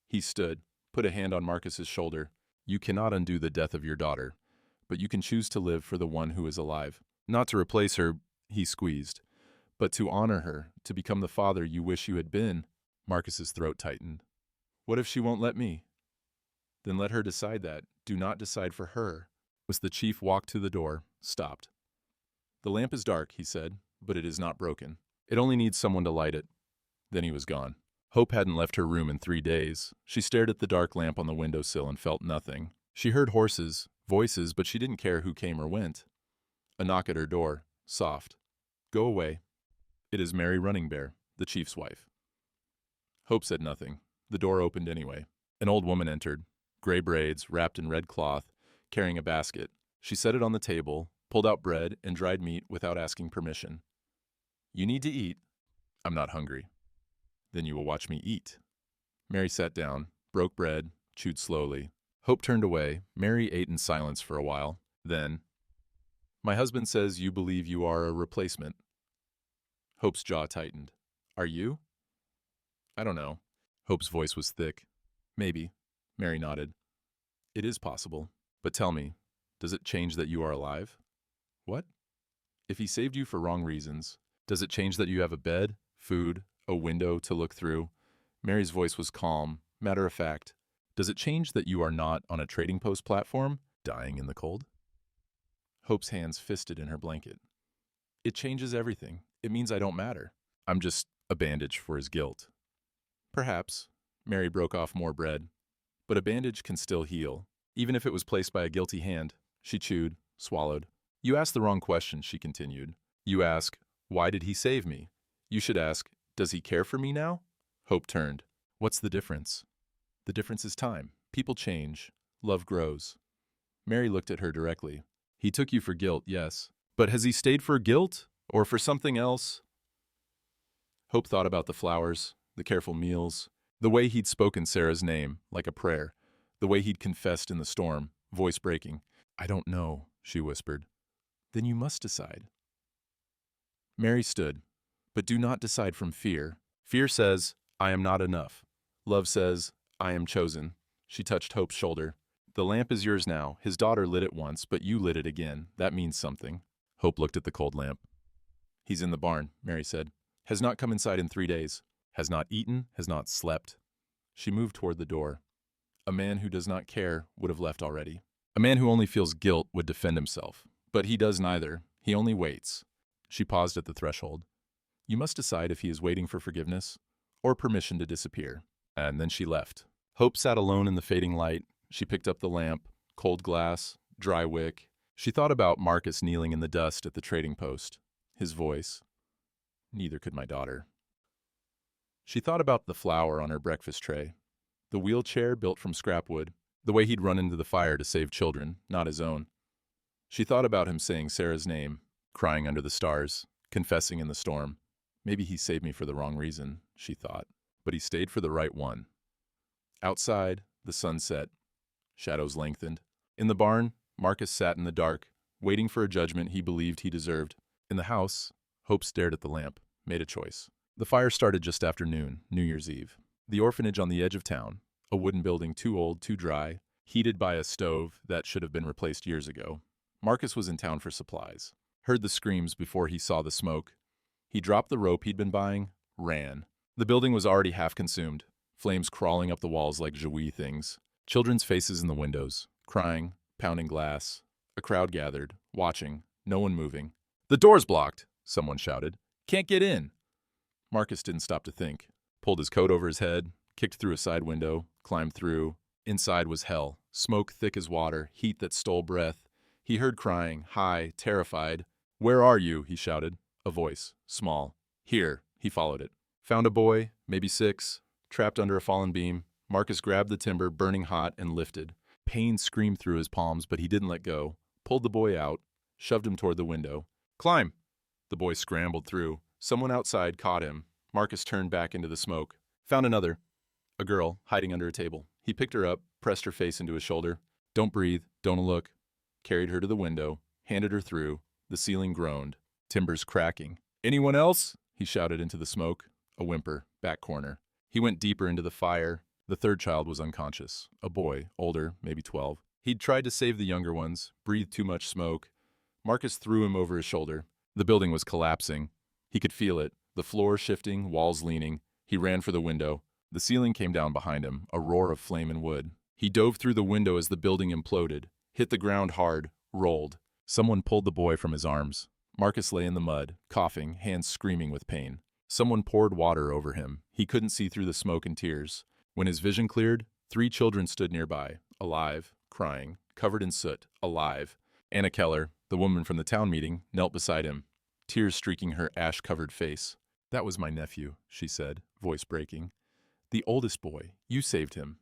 He stood, put a hand on Marcus's shoulder. You cannot undo the death of your daughter, but you can choose to live for the one who is alive. Not to replace her, he squeezed, but to honor her, to become the father you wish you had been. Marcus's throat tightened. What if she won't let me? Then let her decide that. Do not decide for her. As the chief walked to the door, stopped. The lamp is dark, he said, but it is not broken. It only needs someone to light it. Then he was gone. Hope hadn't left her room in 3 days. She stared at the dark lamp on the windowsill and felt nothing. She heard horses, voices, but she didn't care who came or went. A knock at her door, soft. Go away. It is Mary Running Bear, the chief's wife. Hope said nothing. The door opened anyway. An old woman entered, gray braids, wrapped in red cloth, carrying a basket. She set it on the table, pulled out bread and dried meat without asking permission. You need to eat. I'm not hungry. Then you will watch me eat. Mary sat down, broke bread, chewed slowly. Hope turned away. Mary ate in silence for a while. Then, "My husband says you believe you are a replacement." Hope's jaw tightened. "Are you?" "I don't know." Hope's voice was thick. "Maybe." Mary nodded. "It is possible. But tell me, does it change that you are alive?" "What?" "If he saved you for wrong reasons, does it change that you have a bed, food, a window to look through?" Mary's voice was calm, matter of fact. "Does it change that you are not on a trading post platform, dying in the cold?" Hope's hands fisted in her blanket. "It changes everything. It means I don't matter. I'm just a bandage for his guilt." "Perhaps." Mary broke off more bread. "But a bandage can still heal, even if it was placed by a guilty hand." She chewed, swallowed. "You asked the wrong question," she continued. "You ask, why did he save me? You should ask, does he care for me now?" Hope turned. "What's the difference?" "The difference is time. People change. Love grows." Mary looked at her directly. "He took you for guilt, yes. But has he stayed for guilt? Or for something else?" Hope thought about the flowers, the careful meals, the way he'd spoken Sarah's name, like a prayer, the way he'd confessed in the storm, voice breaking. "I don't know," she whispered. "Then you must decide." Mary stood. "But do not decide from fear. Fear says, I am not enough. Love says, I am chosen." She touched Hope's shoulder. "The lamp is yours now. His daughter lit it once, but you lit it again. That means something." Hope looked at the cold lamp. "He's in the barn," Mary said. "Has not come inside in 3 days. Has not eaten, has not slept." She moved toward the door. "A man who does not care would have left already. A man who only feels guilt would defend himself. But he does neither. He only waits." She paused at the threshold. "You must decide if he is waiting for forgiveness or permission to disappear." And then she left. Hope sat alone in the fading light. She picked up the lamp, cold glass, dry wick. She thought about Marcus kneeling in the dust at the trading post. His voice. "Neither could my daughter." She thought about the flour on her breakfast tray, the wheelchair built from scrap wood, the way he'd run into the fire to save children, not his own. She thought about him saying Sarah's name, crying under the stars, confessing in the storm. Maybe he saved me for the wrong reason, she thought, but he stayed for the right one. Outside, the sun set. Shadows lengthened. In the barn, Marcus sat in the dark, waiting for a judgment he believed he deserved. In the house, Hope stared at the lamp, made a choice. The fire started just after noon, New Year's Eve. The orphanage on the edge of town, a wooden building too old, too dry, heated by a stove that should have been replaced years ago. Marcus was in town for supplies. Heard the screams before he saw the smoke. He dropped the rope he'd been buying, ran. The building was already half consumed, flames crawling up the walls like joui things. Children's faces in the windows, crying, pounding glass. A crowd gathered, watching, no one moving. "The door's blocked," someone shouted. "Can't get in." Marcus didn't stop to think. Pulled his coat over his head, kicked through a side window, climbed through. Inside was hell, smoke thick as water, heat that stole breath. He heard crying, high, terrified. "Where are you?" he shouted. A voice, small. "Here." He followed it. Found a boy, maybe 6, trapped under a fallen beam. Marcus grabbed the timber, burning hot, and lifted. Pain screamed through his palms, but he didn't let go. Pulled the boy out, shoved him toward the window. "Climb!" The boy scrambled through. Someone outside caught him. Marcus turned back into the smoke. Found another. A girl, hiding under a table. He picked her up, pressed her face into his shoulder. "Don't breathe, don't look." Carried her to the window, handed her through. The ceiling groaned. Timbers cracking. "Anyone else?" he shouted into the smoke. A whimper, back corner. He went deeper into the fire. The third child was unconscious. A boy, older, maybe 12. He'd tried to save the younger ones, breathed too much smoke. Marcus threw him over his shoulder. The building was collapsing. He could feel it, the floor shifting, walls leaning. He ran for the window. The ceiling came down behind him, a roar of flame and wood. He dove through the window as the building imploded, hit the ground hard, rolled. Someone pulled the boy from his arms. Marcus lay in the mud, coughing, hands screaming with pain. Someone poured water over him. He couldn't see through the smoke and tears. When his vision cleared, 3 children stood nearby, alive, crying, covered in soot, alive. Anna Keller, the woman from the town meeting, knelt beside him, tears streaking her ash-covered face. "That was my nephew," she said, voice breaking. "The oldest boy. You saved him."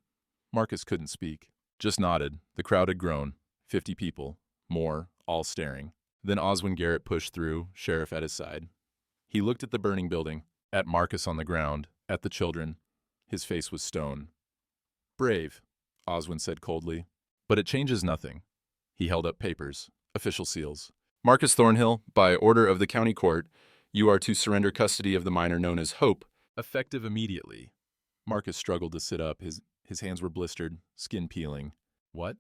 Marcus couldn't speak, just nodded. The crowd had grown. 50 people. More, all staring. Then Oswin Garrett pushed through, sheriff at his side. He looked at the burning building, at Marcus on the ground, at the children. His face was stone. "Brave," Oswin said coldly. But it changes nothing. He held up papers, official seals. Marcus Thornhill, by order of the county court, you are to surrender custody of the minor known as Hope, effective immediately. Marcus struggled to sit up. His hands were blistered, skin peeling. What?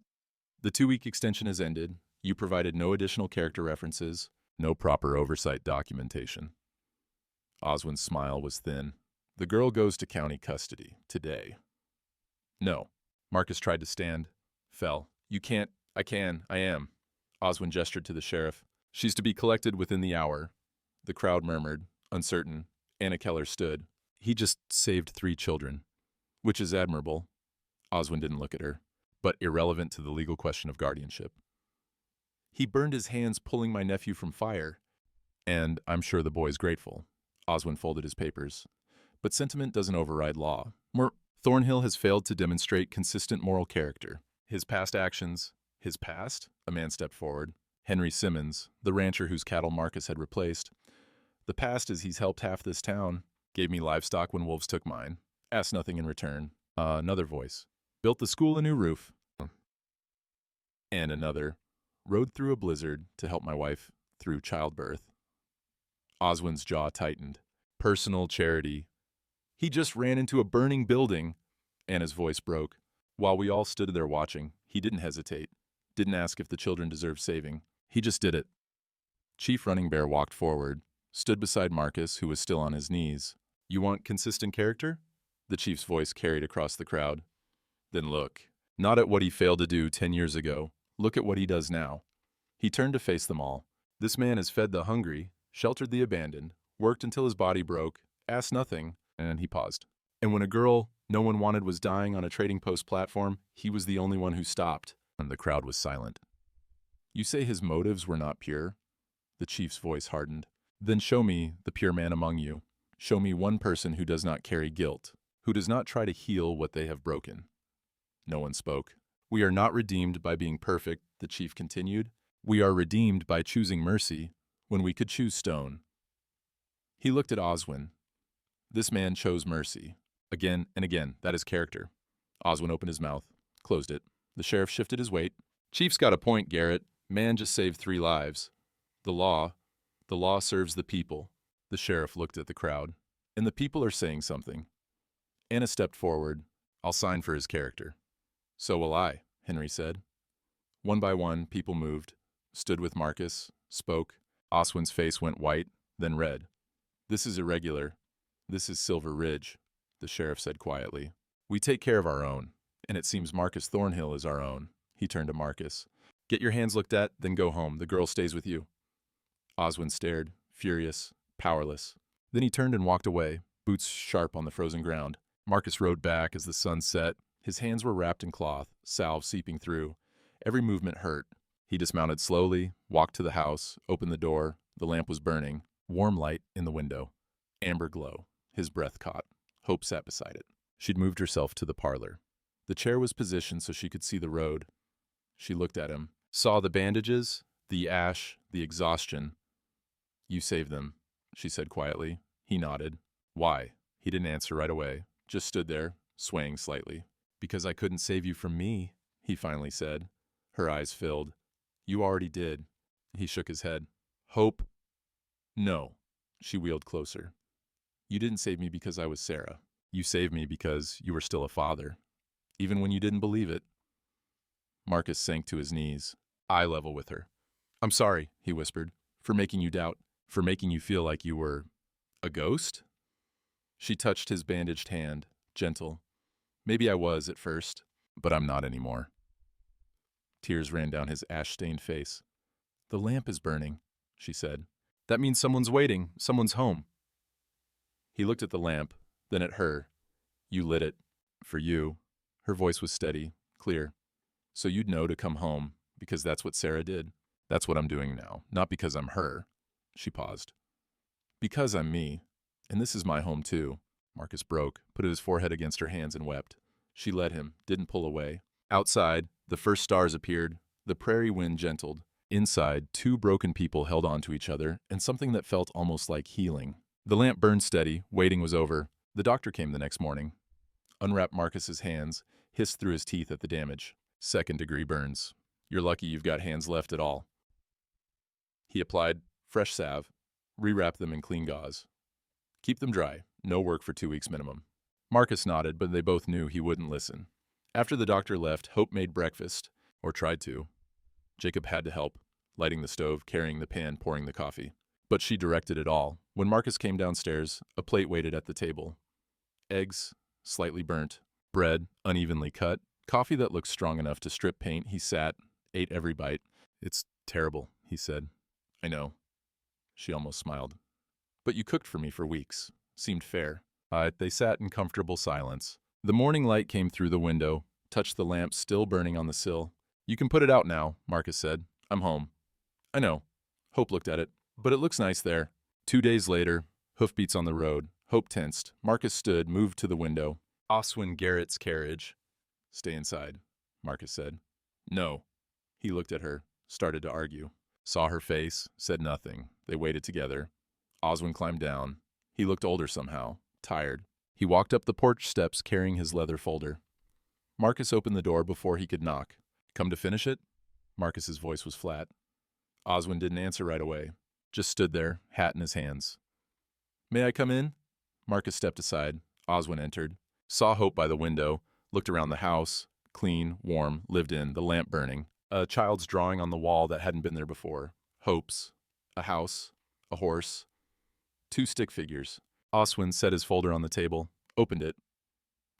The 2-week extension has ended. You provided no additional character references, no proper oversight documentation. Oswin's smile was thin. The girl goes to county custody, today. No. Marcus tried to stand, fell. You can't. I am. Oswin gestured to the sheriff. She's to be collected within the hour. The crowd murmured, uncertain. Anna Keller stood. He just saved 3 children, which is admirable. Oswin didn't look at her, but irrelevant to the legal question of guardianship. He burned his hands pulling my nephew from fire, and I'm sure the boy's grateful. Oswin folded his papers. But sentiment doesn't override law. Thornhill has failed to demonstrate consistent moral character. His past actions. His past? A man stepped forward. Henry Simmons, the rancher whose cattle Marcus had replaced. The past is he's helped half this town. Gave me livestock when wolves took mine. Asked nothing in return. Another voice. Built the school a new roof. And another. Rode through a blizzard to help my wife through childbirth. Oswin's jaw tightened. Personal charity. He just ran into a burning building. Anna's voice broke. While we all stood there watching, he didn't hesitate. Didn't ask if the children deserved saving. He just did it. Chief Running Bear walked forward, stood beside Marcus, who was still on his knees. You want consistent character? The chief's voice carried across the crowd. Then look. Not at what he failed to do 10 years ago. Look at what he does now. He turned to face them all. This man has fed the hungry, sheltered the abandoned, worked until his body broke, asked nothing, and he paused. And when a girl no one wanted was dying on a trading post platform, he was the only one who stopped. And the crowd was silent. You say his motives were not pure? The chief's voice hardened. Then show me the pure man among you. Show me one person who does not carry guilt, who does not try to heal what they have broken. No one spoke. We are not redeemed by being perfect, the chief continued. We are redeemed by choosing mercy when we could choose stone. He looked at Oswin. This man chose mercy. Again and again, that is character. Oswin opened his mouth, closed it. The sheriff shifted his weight. Chief's got a point, Garrett. Man just saved 3 lives. The law serves the people. The sheriff looked at the crowd. And the people are saying something. Anna stepped forward. I'll sign for his character. So will I, Henry said. One by one, people moved, stood with Marcus, spoke. Oswin's face went white, then red. This is irregular. This is Silver Ridge, the sheriff said quietly. We take care of our own, and it seems Marcus Thornhill is our own. He turned to Marcus. Get your hands looked at, then go home. The girl stays with you. Oswin stared, furious, powerless. Then he turned and walked away, boots sharp on the frozen ground. Marcus rode back as the sun set. His hands were wrapped in cloth, salve seeping through. Every movement hurt. He dismounted slowly, walked to the house, opened the door. The lamp was burning. Warm light in the window. Amber glow. His breath caught. Hope sat beside it. She'd moved herself to the parlor. The chair was positioned so she could see the road. She looked at him, saw the bandages, the ash, the exhaustion. You saved them, she said quietly. He nodded. Why? He didn't answer right away, just stood there, swaying slightly. Because I couldn't save you from me, he finally said. Her eyes filled. You already did. He shook his head. Hope? No. She wheeled closer. You didn't save me because I was Sarah. You saved me because you were still a father, even when you didn't believe it. Marcus sank to his knees, eye level with her. I'm sorry, he whispered, for making you doubt, for making you feel like you were a ghost? She touched his bandaged hand, gentle. Maybe I was at first, but I'm not anymore. Tears ran down his ash-stained face. The lamp is burning, she said. That means someone's waiting, someone's home. He looked at the lamp, then at her. You lit it. For you. Her voice was steady, clear. So you'd know to come home, because that's what Sarah did. That's what I'm doing now, not because I'm her. She paused. Because I'm me. And this is my home too. Marcus broke, put his forehead against her hands and wept. She let him, didn't pull away. Outside, the first stars appeared. The prairie wind gentled. Inside, 2 broken people held on to each other, and something that felt almost like healing. The lamp burned steady. Waiting was over. The doctor came the next morning. Unwrapped Marcus's hands, hissed through his teeth at the damage. Second-degree burns. You're lucky you've got hands left at all. He applied fresh salve, rewrapped them in clean gauze. Keep them dry. No work for 2 weeks minimum. Marcus nodded, but they both knew he wouldn't listen. After the doctor left, Hope made breakfast, or tried to. Jacob had to help, lighting the stove, carrying the pan, pouring the coffee. But she directed it all. When Marcus came downstairs, a plate waited at the table. Eggs, slightly burnt. Bread, unevenly cut. Coffee that looked strong enough to strip paint. He sat, ate every bite. "It's terrible," he said. "I know." She almost smiled. "But you cooked for me for weeks. Seemed fair." They sat in comfortable silence. The morning light came through the window, touched the lamp still burning on the sill. "You can put it out now," Marcus said. "I'm home." "I know." Hope looked at it. "But it looks nice there." 2 days later, hoofbeats on the road. Hope tensed. Marcus stood, moved to the window. Oswin Garrett's carriage. "Stay inside," Marcus said. "No." He looked at her, started to argue. Saw her face, said nothing. They waited together. Oswin climbed down. He looked older somehow, tired. He walked up the porch steps carrying his leather folder. Marcus opened the door before he could knock. "Come to finish it?" Marcus's voice was flat. Oswin didn't answer right away. Just stood there, hat in his hands. "May I come in?" Marcus stepped aside. Oswin entered. Saw Hope by the window. Looked around the house. Clean, warm, lived in, the lamp burning. A child's drawing on the wall that hadn't been there before. Hope's. A house. A horse. 2 stick figures. Oswin set his folder on the table. Opened it.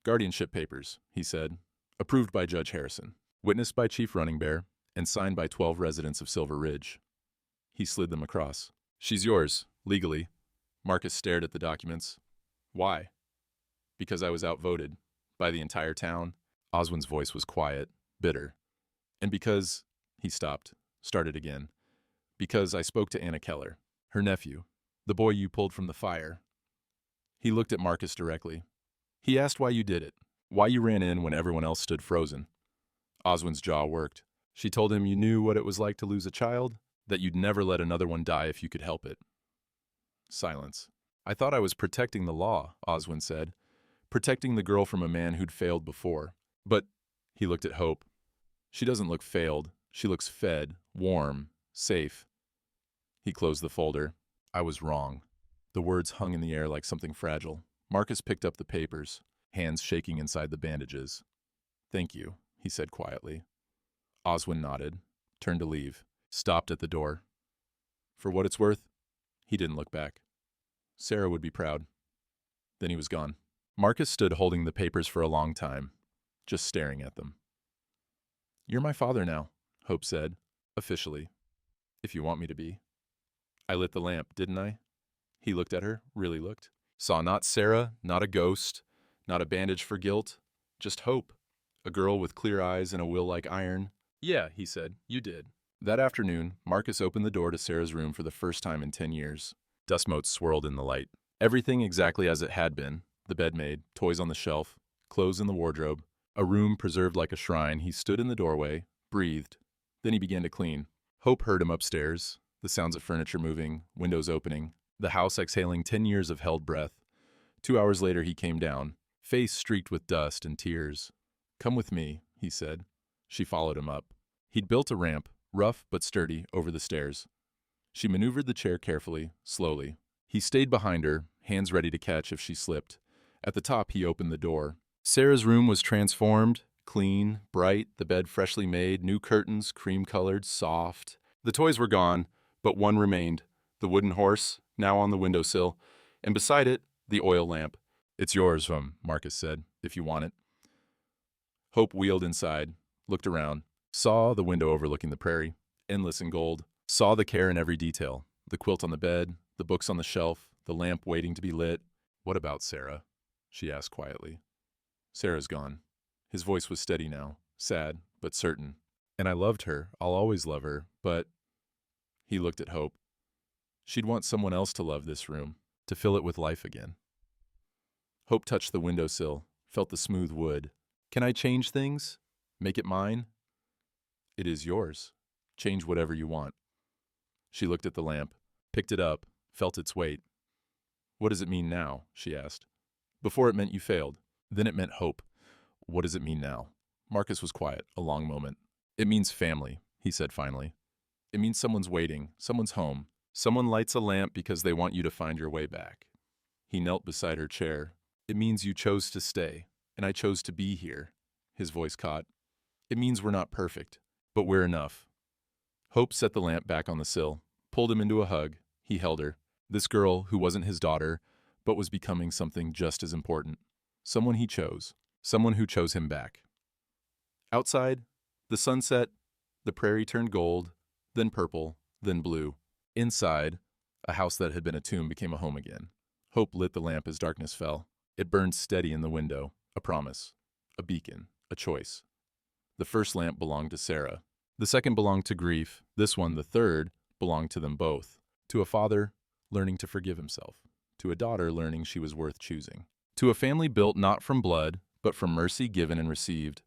"Guardianship papers," he said. "Approved by Judge Harrison. Witnessed by Chief Running Bear. And signed by 12 residents of Silver Ridge." He slid them across. "She's yours, legally." Marcus stared at the documents. "Why?" "Because I was outvoted. By the entire town." Oswin's voice was quiet, bitter. "And because—" He stopped, started again. "Because I spoke to Anna Keller, her nephew, the boy you pulled from the fire." He looked at Marcus directly. "He asked why you did it, why you ran in when everyone else stood frozen." Oswin's jaw worked. "She told him you knew what it was like to lose a child, that you'd never let another one die if you could help it." Silence. "I thought I was protecting the law," Oswin said. "Protecting the girl from a man who'd failed before. But," he looked at Hope, "she doesn't look failed. She looks fed, warm, safe." He closed the folder. "I was wrong." The words hung in the air like something fragile. Marcus picked up the papers, hands shaking inside the bandages. "Thank you," he said quietly. Oswin nodded, turned to leave, stopped at the door. "For what it's worth," he didn't look back. "Sarah would be proud." Then he was gone. Marcus stood holding the papers for a long time, just staring at them. "You're my father now," Hope said, officially, "if you want me to be." "I lit the lamp, didn't I?" He looked at her, really looked. Saw not Sarah, not a ghost, not a bandage for guilt, just hope. A girl with clear eyes and a will like iron. "Yeah," he said, "you did." That afternoon, Marcus opened the door to Sarah's room for the first time in 10 years. Dust motes swirled in the light. Everything exactly as it had been. The bed made, toys on the shelf, clothes in the wardrobe. A room preserved like a shrine. He stood in the doorway, breathed. Then he began to clean. Hope heard him upstairs, the sounds of furniture moving, windows opening, the house exhaling 10 years of held breath. 2 hours later he came down, face streaked with dust and tears. "Come with me," he said. She followed him up. He'd built a ramp, rough but sturdy, over the stairs. She maneuvered the chair carefully, slowly. He stayed behind her, hands ready to catch if she slipped. At the top he opened the door. Sarah's room was transformed, clean, bright, the bed freshly made, new curtains, cream-colored, soft. The toys were gone, but one remained, the wooden horse, now on the windowsill, and beside it, the oil lamp. "It's yours, Marcus said, "if you want it." Hope wheeled inside, looked around, saw the window overlooking the prairie, endless in gold, saw the care in every detail, the quilt on the bed, the books on the shelf, the lamp waiting to be lit. "What about Sarah?" she asked quietly. "Sarah's gone." His voice was steady now, sad, but certain. "And I loved her, I'll always love her, but—" He looked at Hope. "She'd want someone else to love this room, to fill it with life again." Hope touched the windowsill, felt the smooth wood. "Can I change things? Make it mine?" "It is yours. Change whatever you want." She looked at the lamp, picked it up, felt its weight. "What does it mean now?" she asked. "Before it meant you failed. Then it meant hope. What does it mean now?" Marcus was quiet a long moment. It means family, he said finally. It means someone's waiting, someone's home. Someone lights a lamp because they want you to find your way back. He knelt beside her chair. It means you chose to stay, and I chose to be here. His voice caught. It means we're not perfect, but we're enough. Hope set the lamp back on the sill, pulled him into a hug. He held her. This girl who wasn't his daughter, but was becoming something just as important. Someone he chose. Someone who chose him back. Outside, the sun set, the prairie turned gold, then purple, then blue. Inside, a house that had been a tomb became a home again. Hope lit the lamp as darkness fell. It burned steady in the window, a promise, a beacon, a choice. The first lamp belonged to Sarah. The second belonged to grief. This one, the third, belonged to them both. To a father learning to forgive himself. To a daughter learning she was worth choosing. To a family built not from blood, but from mercy given and received.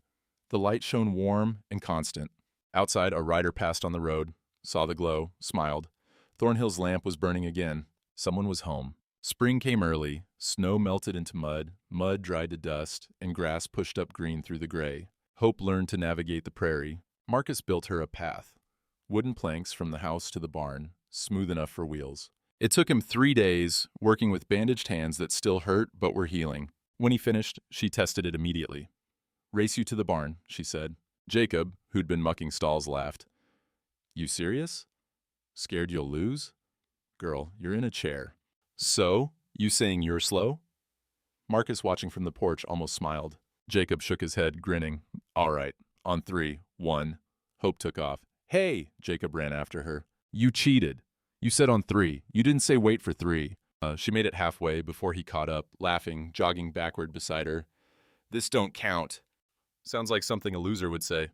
The light shone warm and constant. Outside, a rider passed on the road, saw the glow, smiled. Thornhill's lamp was burning again. Someone was home. Spring came early. Snow melted into mud, mud dried to dust, and grass pushed up green through the gray. Hope learned to navigate the prairie. Marcus built her a path. Wooden planks from the house to the barn, smooth enough for wheels. It took him 3 days, working with bandaged hands that still hurt but were healing. When he finished, she tested it immediately. "Race you to the barn," she said. Jacob, who'd been mucking stalls, laughed. "You serious? Scared you'll lose? Girl, you're in a chair." "So? You saying you're slow?" Marcus, watching from the porch, almost smiled. Jacob shook his head, grinning. "All right, on 3. 1. Hope took off. "Hey!" Jacob ran after her. "You cheated. You said on 3. You didn't say wait for 3. She made it halfway before he caught up, laughing, jogging backward beside her. "This don't count." Sounds like something a loser would say.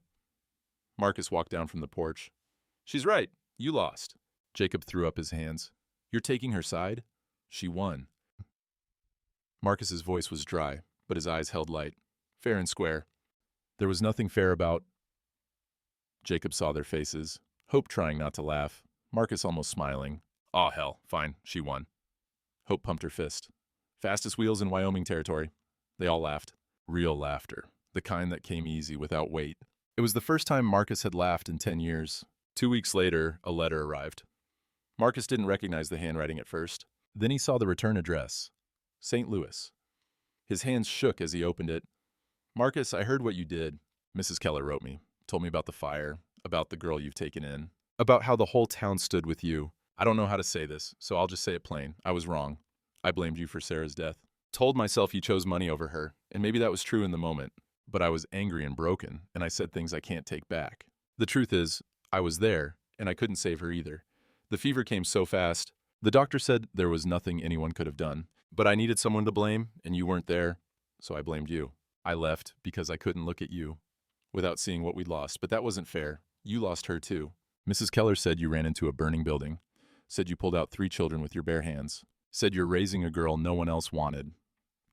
Marcus walked down from the porch. "She's right. You lost." Jacob threw up his hands. "You're taking her side? She won." Marcus's voice was dry, but his eyes held light. Fair and square. There was nothing fair about... Jacob saw their faces. Hope trying not to laugh. Marcus almost smiling. "Aw, hell, fine, she won." Hope pumped her fist. "Fastest wheels in Wyoming territory." They all laughed. Real laughter. The kind that came easy, without weight. It was the first time Marcus had laughed in 10 years. 2 weeks later, a letter arrived. Marcus didn't recognize the handwriting at first. Then he saw the return address. St. Louis. His hands shook as he opened it. "Marcus, I heard what you did. Mrs. Keller wrote me. Told me about the fire, about the girl you've taken in, about how the whole town stood with you. I don't know how to say this, so I'll just say it plain. I was wrong. I blamed you for Sarah's death. Told myself you chose money over her, and maybe that was true in the moment. But I was angry and broken, and I said things I can't take back. The truth is, I was there, and I couldn't save her either. The fever came so fast. The doctor said there was nothing anyone could have done. But I needed someone to blame, and you weren't there, so I blamed you. I left because I couldn't look at you without seeing what we'd lost, but that wasn't fair. You lost her too. Mrs. Keller said you ran into a burning building. Said you pulled out 3 children with your bare hands. Said you're raising a girl no one else wanted.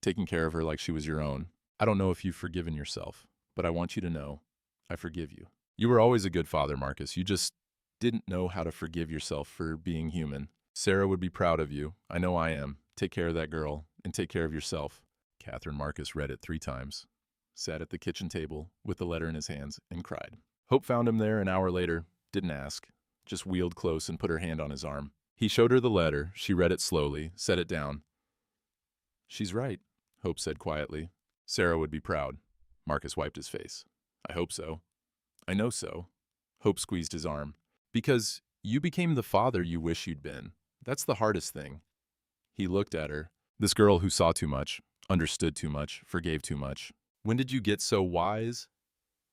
Taking care of her like she was your own. I don't know if you've forgiven yourself, but I want you to know, I forgive you. You were always a good father, Marcus. You just didn't know how to forgive yourself for being human. Sarah would be proud of you. I know I am. Take care of that girl, and take care of yourself." Catherine Marcus read it 3 times, sat at the kitchen table with the letter in his hands, and cried. Hope found him there an hour later, didn't ask, just wheeled close and put her hand on his arm. He showed her the letter. She read it slowly, set it down. "She's right," Hope said quietly. "Sarah would be proud." Marcus wiped his face. "I hope so. I know so." Hope squeezed his arm. "Because you became the father you wish you'd been. That's the hardest thing." He looked at her. This girl who saw too much, understood too much, forgave too much. "When did you get so wise?"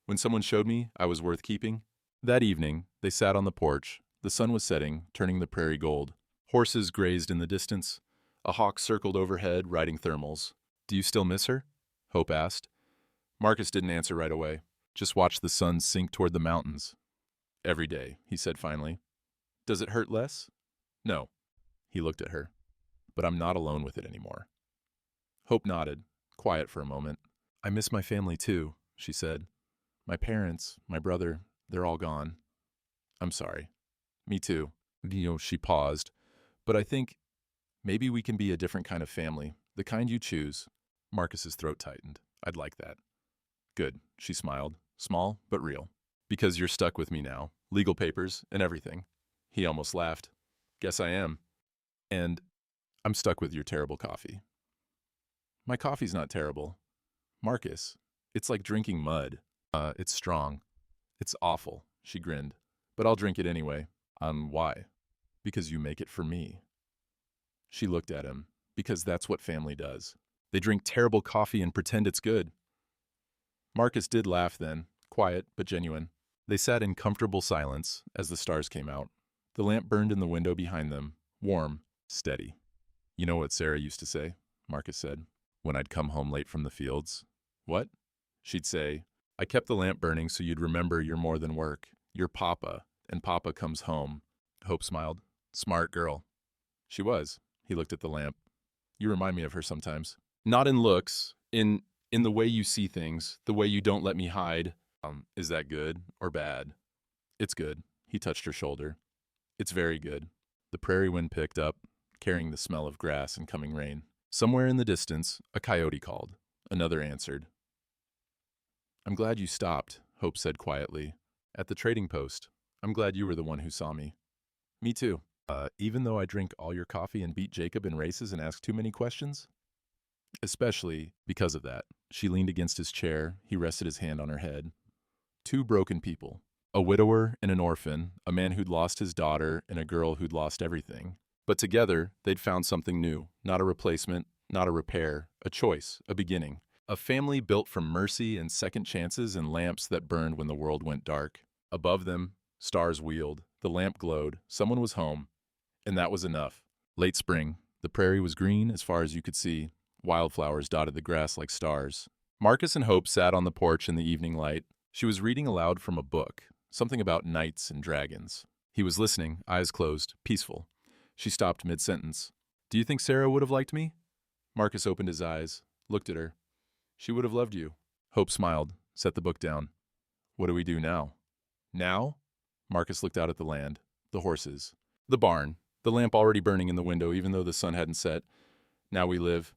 "When someone showed me I was worth keeping." That evening, they sat on the porch. The sun was setting, turning the prairie gold. Horses grazed in the distance. A hawk circled overhead, riding thermals. "Do you still miss her?" Hope asked. Marcus didn't answer right away. Just watched the sun sink toward the mountains. "Every day," he said finally. "Does it hurt less?" "No." He looked at her. "But I'm not alone with it anymore." Hope nodded, quiet for a moment. "I miss my family too," she said. "My parents, my brother, they're all gone. I'm sorry." "Me too." She paused. "But I think maybe we can be a different kind of family, the kind you choose." Marcus's throat tightened. "I'd like that." Good, she smiled, small but real. Because you're stuck with me now. Legal papers and everything. He almost laughed. Guess I am. And I'm stuck with your terrible coffee. My coffee's not terrible. Marcus, it's like drinking mud. It's strong. It's awful, she grinned. But I'll drink it anyway. Why? Because you make it for me. She looked at him. Because that's what family does. They drink terrible coffee and pretend it's good. Marcus did laugh then, quiet but genuine. They sat in comfortable silence as the stars came out. The lamp burned in the window behind them, warm, steady. You know what Sarah used to say, Marcus said, when I'd come home late from the fields? What? She'd say, I kept the lamp burning so you'd remember you're more than work. You're Papa, and Papa comes home. Hope smiled. Smart girl. She was. He looked at the lamp. You remind me of her sometimes. Not in looks, in the way you see things, the way you don't let me hide. Is that good or bad? It's good. He touched her shoulder. It's very good. The prairie wind picked up, carrying the smell of grass and coming rain. Somewhere in the distance, a coyote called. Another answered. I'm glad you stopped, Hope said quietly. At the trading post. I'm glad you were the one who saw me. Me too. Even though I drink all your coffee and beat Jacob in races and ask too many questions? Especially because of that. She leaned against his chair. He rested his hand on her head. Two broken people. A widower and an orphan, a man who'd lost his daughter and a girl who'd lost everything. But together, they'd found something new. Not a replacement, not a repair, a choice, a beginning. A family built from mercy and second chances and lamps that burned when the world went dark. Above them, stars wheeled. The lamp glowed. Someone was home. And that was enough. Late spring. The prairie was green as far as you could see. Wildflowers dotted the grass like stars. Marcus and Hope sat on the porch in the evening light. She was reading aloud from a book, something about knights and dragons. He was listening, eyes closed, peaceful. She stopped mid-sentence. Do you think Sarah would have liked me? Marcus opened his eyes, looked at her. She would have loved you. Hope smiled, set the book down. What do we do now? Now? Marcus looked out at the land, the horses, the barn, the lamp already burning in the window even though the sun hadn't set. Now we live.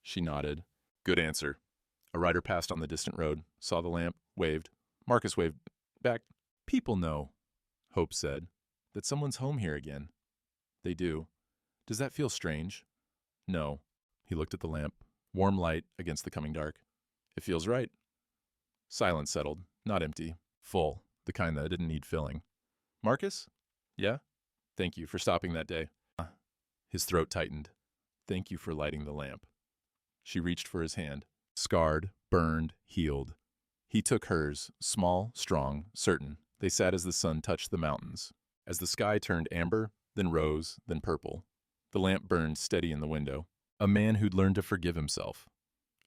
She nodded. Good answer. A rider passed on the distant road, saw the lamp, waved. Marcus waved back. People know, Hope said, that someone's home here again. They do. Does that feel strange? No. He looked at the lamp. Warm light against the coming dark. It feels right. Silence settled, not empty. Full, the kind that didn't need filling. Marcus? Yeah? Thank you for stopping that day. His throat tightened. Thank you for lighting the lamp. She reached for his hand. Scarred, burned, healed. He took hers, small, strong, certain. They sat as the sun touched the mountains. As the sky turned amber, then rose, then purple. The lamp burned steady in the window. A man who'd learned to forgive himself.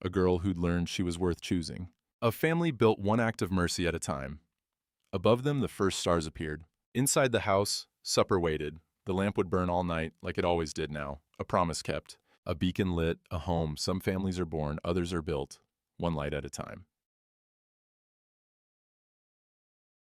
A girl who'd learned she was worth choosing. A family built one act of mercy at a time. Above them, the first stars appeared. Inside the house, supper waited. The lamp would burn all night, like it always did now. A promise kept. A beacon lit, a home. Some families are born, others are built. One light at a time.